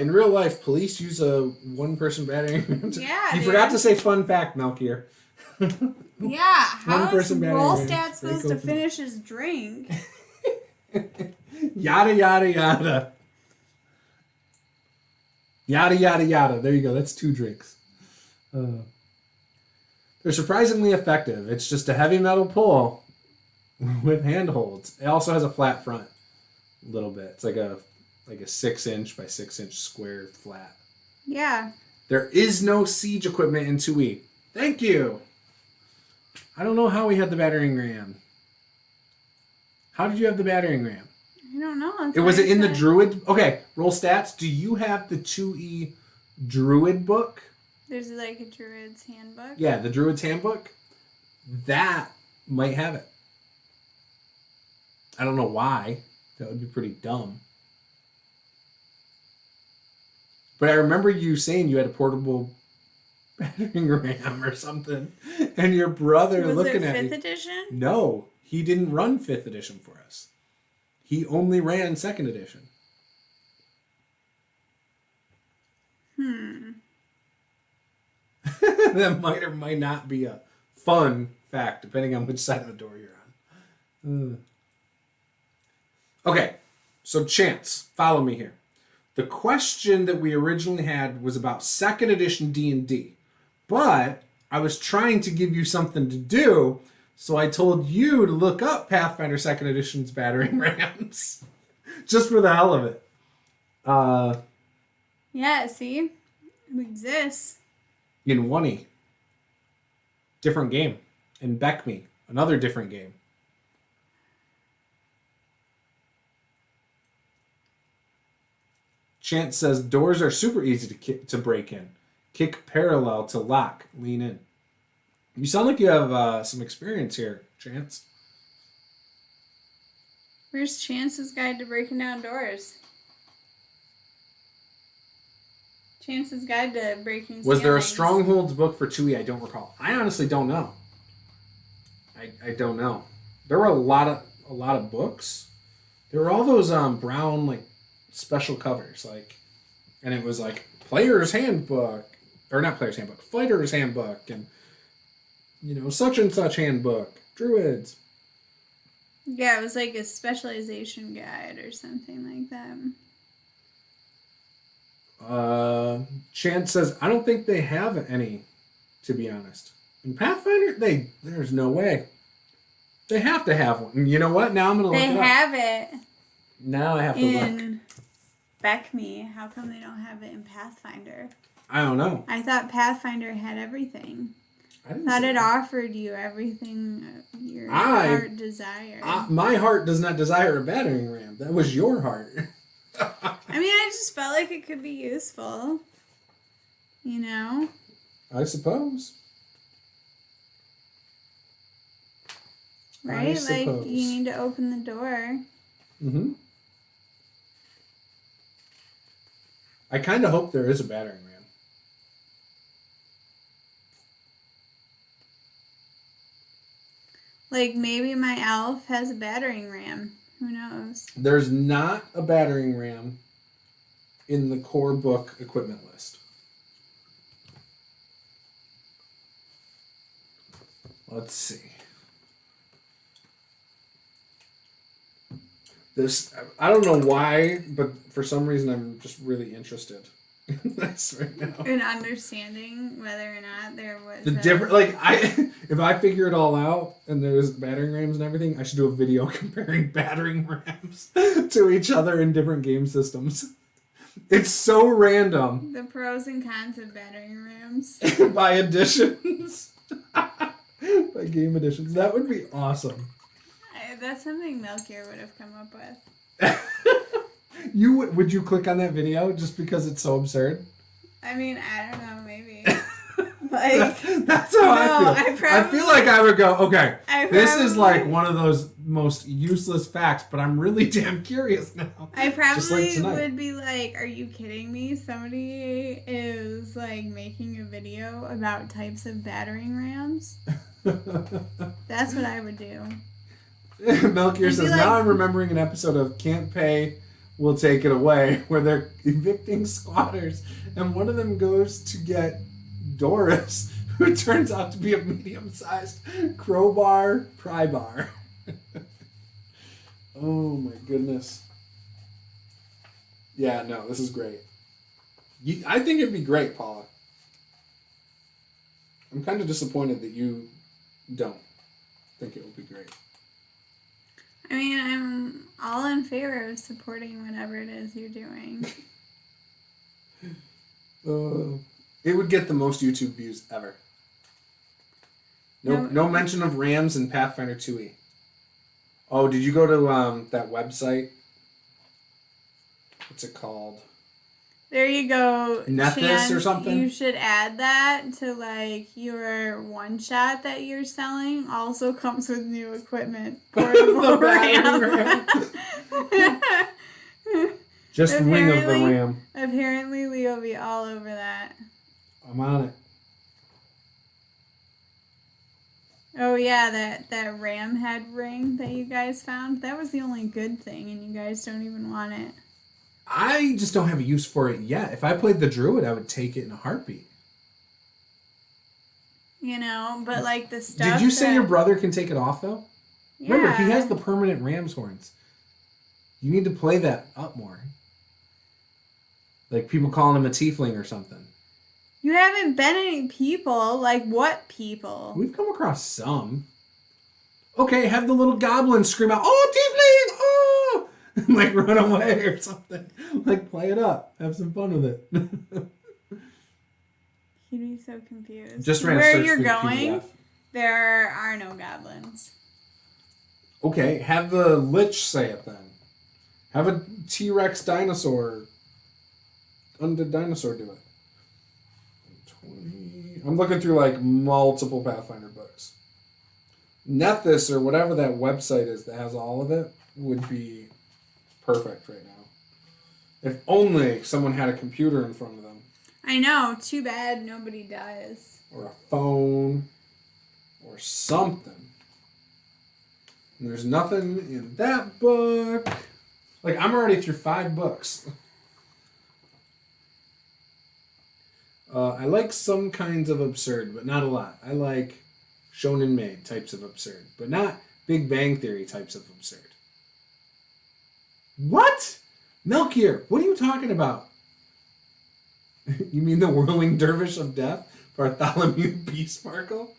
In real life, police use a one-person battering ram. Yeah, You forgot to say fun fact, Malkier. Yeah, how is One-person battering Rolstat ram. supposed to finish his drink? Yada, yada, yada. Yada, yada, yada. There you go. That's 2 drinks. They're surprisingly effective. It's just a heavy metal pull with handholds. It also has a flat front. A little bit. It's like a 6-inch by 6-inch square flat. Yeah. There is no siege equipment in 2E. Thank you. I don't know how we had the battering ram. How did you have the battering ram? I don't know. Was it in the Druid? Okay, roll stats. Do you have the 2E Druid book? There's like a Druid's handbook. Yeah, the Druid's handbook. That might have it. I don't know why. That would be pretty dumb. But I remember you saying you had a portable battering ram or something, and your brother looking at you. Was it 5th edition? No, he didn't run 5th edition for us. He only ran 2nd edition. That might or might not be a fun fact, depending on which side of the door you're on. Okay, so Chance, follow me here. The question that we originally had was about 2nd edition D&D, but I was trying to give you something to do, so I told you to look up Pathfinder 2nd edition's battering rams, just for the hell of it. Yeah, see? It exists. In 1E. Different game. In Beckme. Another different game. Chance says doors are super easy to break in. Kick parallel to lock. Lean in. You sound like you have some experience here, Chance. Where's Chance's Guide to Breaking Down Doors? Chance's Guide to Breaking Was there a Ceilings. Strongholds book for 2E? I don't recall. I honestly don't know. I don't know. There were a lot of books. There were all those brown like special covers, like, and it was like Player's Handbook, or not Player's Handbook, Fighter's Handbook, and such and such handbook, Druids. Yeah, it was like a specialization guide or something like that. Chance says, I don't think they have any, to be honest. In Pathfinder, there's no way. They have to have one. You know what? Now I'm going to look it up. They have it. Now I have to look. In Beckme. How come they don't have it in Pathfinder? I don't know. I thought Pathfinder had everything. I didn't Thought say it that. offered you everything your heart desired. My heart does not desire a battering ram. That was your heart. I mean, I just felt like it could be useful. You know? I suppose. Right? I Like, suppose. you need to open the door. Mm-hmm. I kind of hope there is a battering ram. Like, maybe my elf has a battering ram. Who knows? There's not a battering ram in the core book equipment list. Let's see. I don't know why, but for some reason I'm just really interested in this right now. In understanding whether or not there was The different, if I figure it all out and there's battering rams and everything, I should do a video comparing battering rams to each other in different game systems. It's so random. the pros and cons of battering rams. By editions. By game editions. That would be awesome. That's something Melchior would have come up with. Would you click on that video just because it's so absurd? I mean, I don't know, maybe. Like, that's how I feel. I feel like I would go, okay, this is like one of those most useless facts, but I'm really damn curious now. I probably like would be like, are you kidding me? Somebody is like making a video about types of battering rams. That's what I would do. Melchior says, now I'm remembering an episode of Can't Pay, We'll Take It Away, where they're evicting squatters, and one of them goes to get Doris, who turns out to be a medium-sized crowbar pry bar. Oh my goodness. Yeah, no, this is great. I think it'd be great, Paula. I'm kind of disappointed that you don't think it would be great. I mean, I'm all in favor of supporting whatever it is you're doing. It would get the most YouTube views ever. No mention of rams in Pathfinder 2e. Oh, did you go to that website? What's it called? There you go. Nethys or something? You should add that to like your one shot that you're selling. Also comes with new equipment. Portable ram. Just wing of the ram. Apparently Leo will be all over that. I'm on it. Oh yeah, that ram head ring that you guys found. That was the only good thing and you guys don't even want it. I just don't have a use for it yet. If I played the Druid, I would take it in a heartbeat. You know, but like the stuff. Did you say your brother can take it off though? Yeah. Remember, he has the permanent ram's horns. You need to play that up more. Like people calling him a tiefling or something. You haven't been any people. Like what people? We've come across some. Okay, have the little goblin scream out, "Oh, tiefling! Oh!" and like run away or something. Like play it up. Have some fun with it. He'd be so confused. Just ran a Where search you're through going, PDF. there are no goblins. Okay, have the Lich say it then. Have a T-Rex dinosaur, undead dinosaur do it. 20. I'm looking through like multiple Pathfinder books. Nethys or whatever that website is that has all of it would be perfect right now. If only someone had a computer in front of them. I know. Too bad nobody does. Or a phone. Or something. And there's nothing in that book. Like, I'm already through 5 books. I like some kinds of absurd, but not a lot. I like Shonen Maid types of absurd, but not Big Bang Theory types of absurd. What? Melchior, what are you talking about? You mean the whirling dervish of death? Bartholomew B. Sparkle?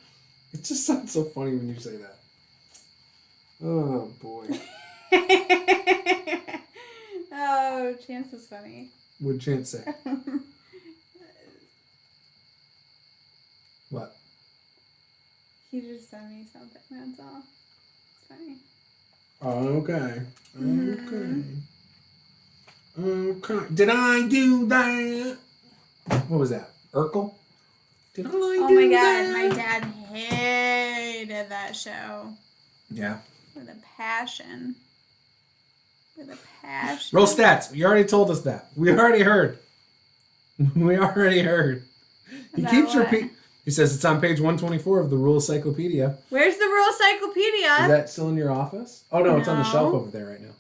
It just sounds so funny when you say that. Oh, boy. Oh, Chance is funny. What'd Chance say? He just sent me something, that's all. It's funny. Okay. Okay. Did I do that? What was that? Urkel? Did I do that? Oh my god, my dad hated that show. Yeah. With a passion. With a passion. Roll stats. You already told us that. We already heard. We already heard. He About keeps what? repeating. He says it's on page 124 of the Rule Encyclopedia. Where's the Rule Encyclopedia? Is that still in your office? Oh no, it's on the No. shelf over there right now.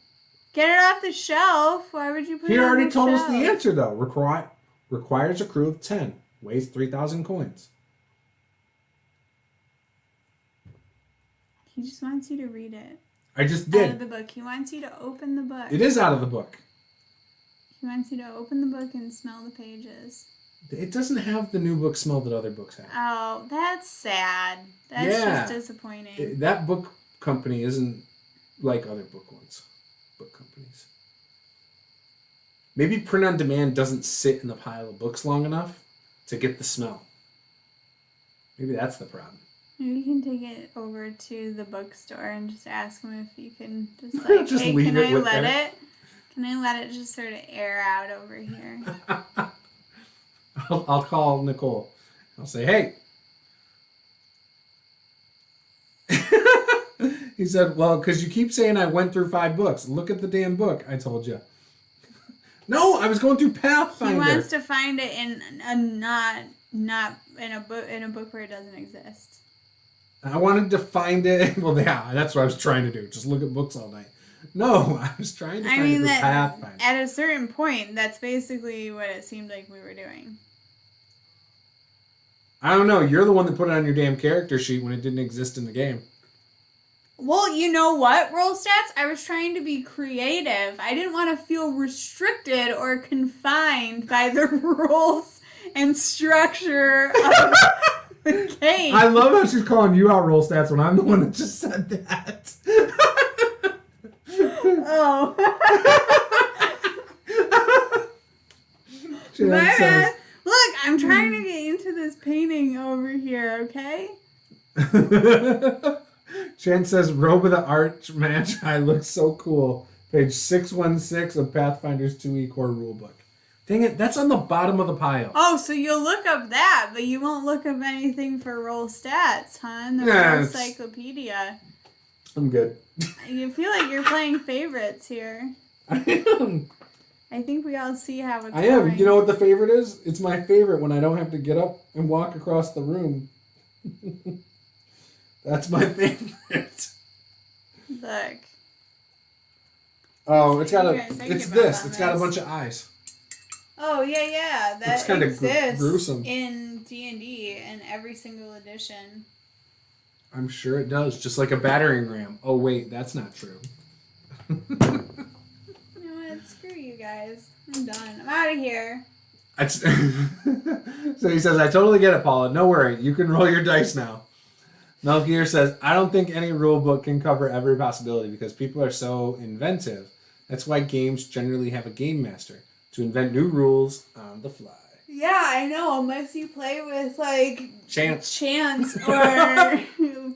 Get it off the shelf. Why would you put He it on already the told shelf? us the answer though. Requires a crew of 10. Weighs 3,000 coins. He just wants you to read it. I just Out of did. the book. He wants you to open the book. It is out of the book. He wants you to open the book and smell the pages. It doesn't have the new book smell that other books have. Oh, that's sad. That's Yeah. just disappointing. That book company isn't like other book companies. Maybe print on demand doesn't sit in the pile of books long enough to get the smell. Maybe that's the problem. Maybe you can take it over to the bookstore and just ask them if you can just like, Just hey, leave can it I with let there. it? Can I let it just sort of air out over here? I'll call Nicole. I'll say, hey. He said, well, because you keep saying I went through 5 books. Look at the damn book, I told you. No, I was going through Pathfinder. He wants to find it in a not in a book where it doesn't exist. I wanted to find it. Well, yeah, that's what I was trying to do. Just look at books all night. No, I was trying to find it through Pathfinder. At a certain point, that's basically what it seemed like we were doing. I don't know. You're the one that put it on your damn character sheet when it didn't exist in the game. Well, you know what, Roll Stats? I was trying to be creative. I didn't want to feel restricted or confined by the rules and structure of the game. I love how she's calling you out roll stats when I'm the one that just said that. Oh. Jan My says, bad. Look, I'm trying to get into this painting over here, okay? Jan says, Robe of the Archmagi looks so cool. Page 616 of Pathfinder's 2e core rulebook. Dang it, that's on the bottom of the pile. Oh, so you'll look up that, but you won't look up anything for Roll Stats, huh? In the Yeah, Roll it's- Encyclopedia. I'm good. You feel like you're playing favorites here. I am. I think we all see how it's I am. going. You know what the favorite is? It's my favorite when I don't have to get up and walk across the room. That's my favorite. Look. Oh, it's got What a. do you guys think It's about this. that It's got a mess? bunch of eyes. Oh, yeah. Looks That kinda exists gruesome. in D&D in every single edition. I'm sure it does. Just like a battering ram. Oh wait, that's not true. You know what? Screw you guys. I'm done. I'm out of here. So he says, I totally get it, Paula. No worry. You can roll your dice now. Melgear says, I don't think any rule book can cover every possibility because people are so inventive. That's why games generally have a game master to invent new rules on the fly. Yeah, I know. Unless you play with, like, Chance. or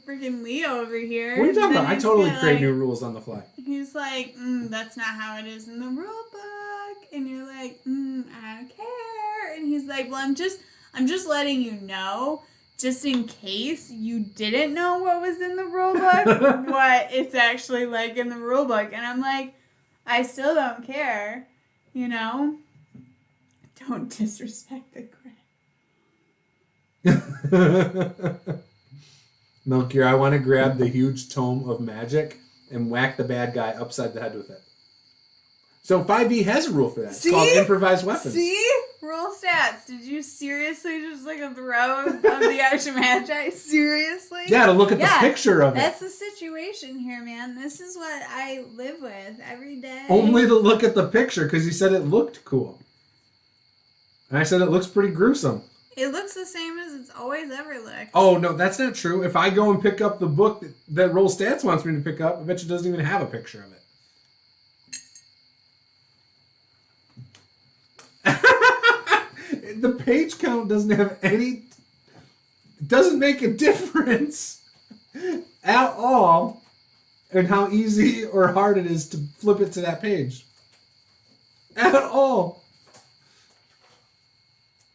freaking Leo over here. What are you talking Then about? I he's totally gonna, create like, new rules on the fly. He's like, that's not how it is in the rule book. And you're like, I don't care. And he's like, well, I'm just letting you know, just in case you didn't know what was in the rule book, what it's actually like in the rule book. And I'm like, I still don't care, you know? Don't disrespect the credit. Melchior, I want to grab the huge tome of magic and whack the bad guy upside the head with it. So 5e has a rule for that. It's called improvised weapons. See? Roll stats. Did you seriously just like a throw of the Archmagi? Seriously? Yeah, to look at the picture of That's it. the situation here, man. This is what I live with every day. Only to look at the picture because he said it looked cool. And I said it looks pretty gruesome. It looks the same as it's always ever looked. Oh, no, that's not true. If I go and pick up the book that Roll Stats wants me to pick up, I bet you it doesn't even have a picture of it. The page count doesn't have any... It doesn't make a difference. at all and how easy or hard it is to flip it to that page. At all.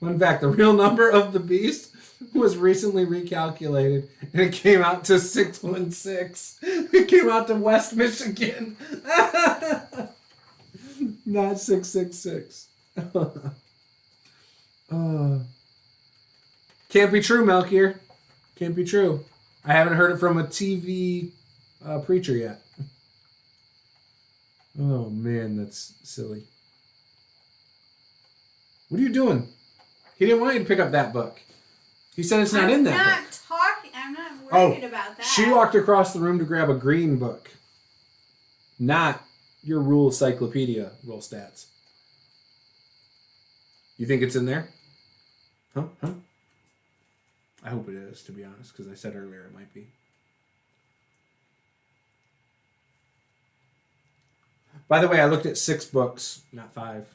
In fact, the real number of the beast was recently recalculated, and it came out to 616. It came out to West Michigan. Not 666. Can't be true, Melchior. Can't be true. I haven't heard it from a TV preacher yet. Oh, man, that's silly. What are you doing? He didn't want you to pick up that book. He said it's not in that book. I'm not worried about that. She walked across the room to grab a green book. Not your rule cyclopedia roll stats. You think it's in there? Huh? I hope it is, to be honest, because I said earlier it might be. By the way, I looked at 6 books, not 5.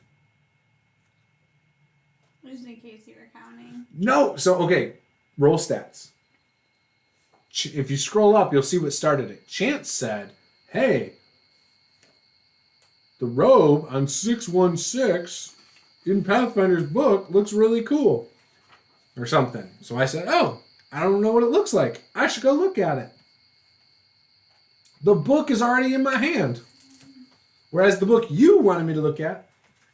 Just in case you were counting. No! So, okay. Roll stats. If you scroll up, you'll see what started it. Chance said, hey, the robe on 616 in Pathfinder's book looks really cool. Or something. So I said, oh, I don't know what it looks like. I should go look at it. The book is already in my hand. Whereas the book you wanted me to look at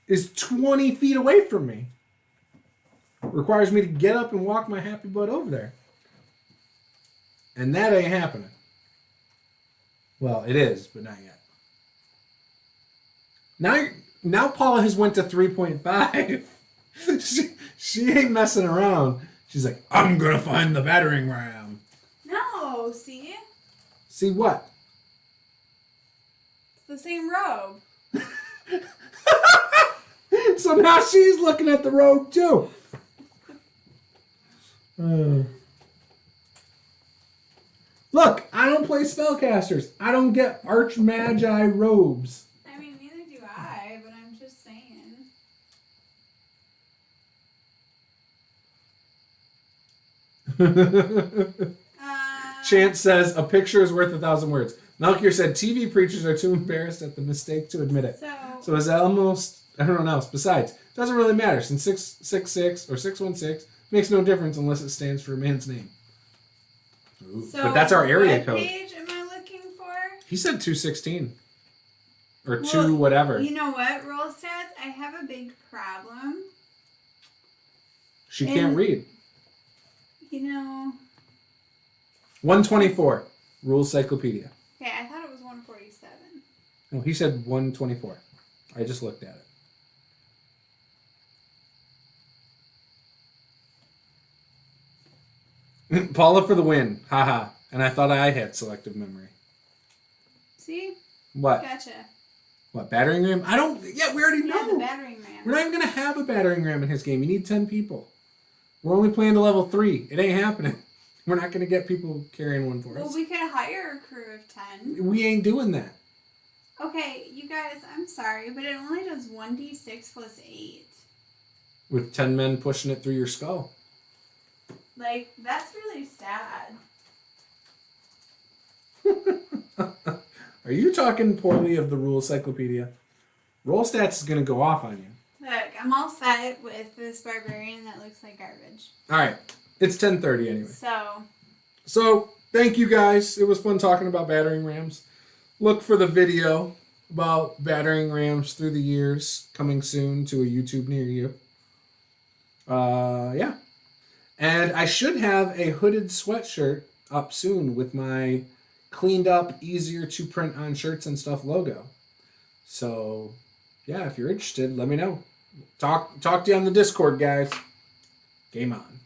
is 20 feet away from me. Requires me to get up and walk my happy butt over there. And that ain't happening. Well, it is, but not yet. Now Paula has went to 3.5. she ain't messing around. She's like, I'm going to find the battering ram. No, see? See what? It's the same robe. So now she's looking at the robe too. Look, I don't play spellcasters. I don't get Archmagi robes. I mean, neither do I, but I'm just saying. Chance says, a picture is worth 1,000 words. Melchior said, TV preachers are too embarrassed at the mistake to admit it. So is that almost, I don't know else. Besides, it doesn't really matter since 666 or 616 makes no difference unless it stands for a man's name. Ooh, so but that's our area what code. Page am I looking for? He said 216. Or 2 whatever. You know what, roll stats? I have a big problem. She can't read. You know. 124. Rules Cyclopedia. Okay, I thought it was 147. No, he said 124. I just looked at it. Paula for the win. Haha. And I thought I had selective memory. See? What? Gotcha. What, battering ram? I don't... Yeah, we already know. The battering ram. We're not even going to have a battering ram in his game. You need 10 people. We're only playing to level 3. It ain't happening. We're not going to get people carrying one for us. Well, we could hire a crew of 10. We ain't doing that. Okay, you guys, I'm sorry, but it only does 1d6 plus 8. With 10 men pushing it through your skull. Like, that's really sad. Are you talking poorly of the Rule Cyclopedia? Roll Stats is going to go off on you. Look, I'm all set with this barbarian that looks like garbage. All right. It's 10:30 anyway. So, thank you guys. It was fun talking about battering rams. Look for the video about battering rams through the years coming soon to a YouTube near you. Yeah. And I should have a hooded sweatshirt up soon with my cleaned up, easier to print on shirts and stuff logo. So, yeah, if you're interested, let me know. Talk to you on the Discord, guys. Game on.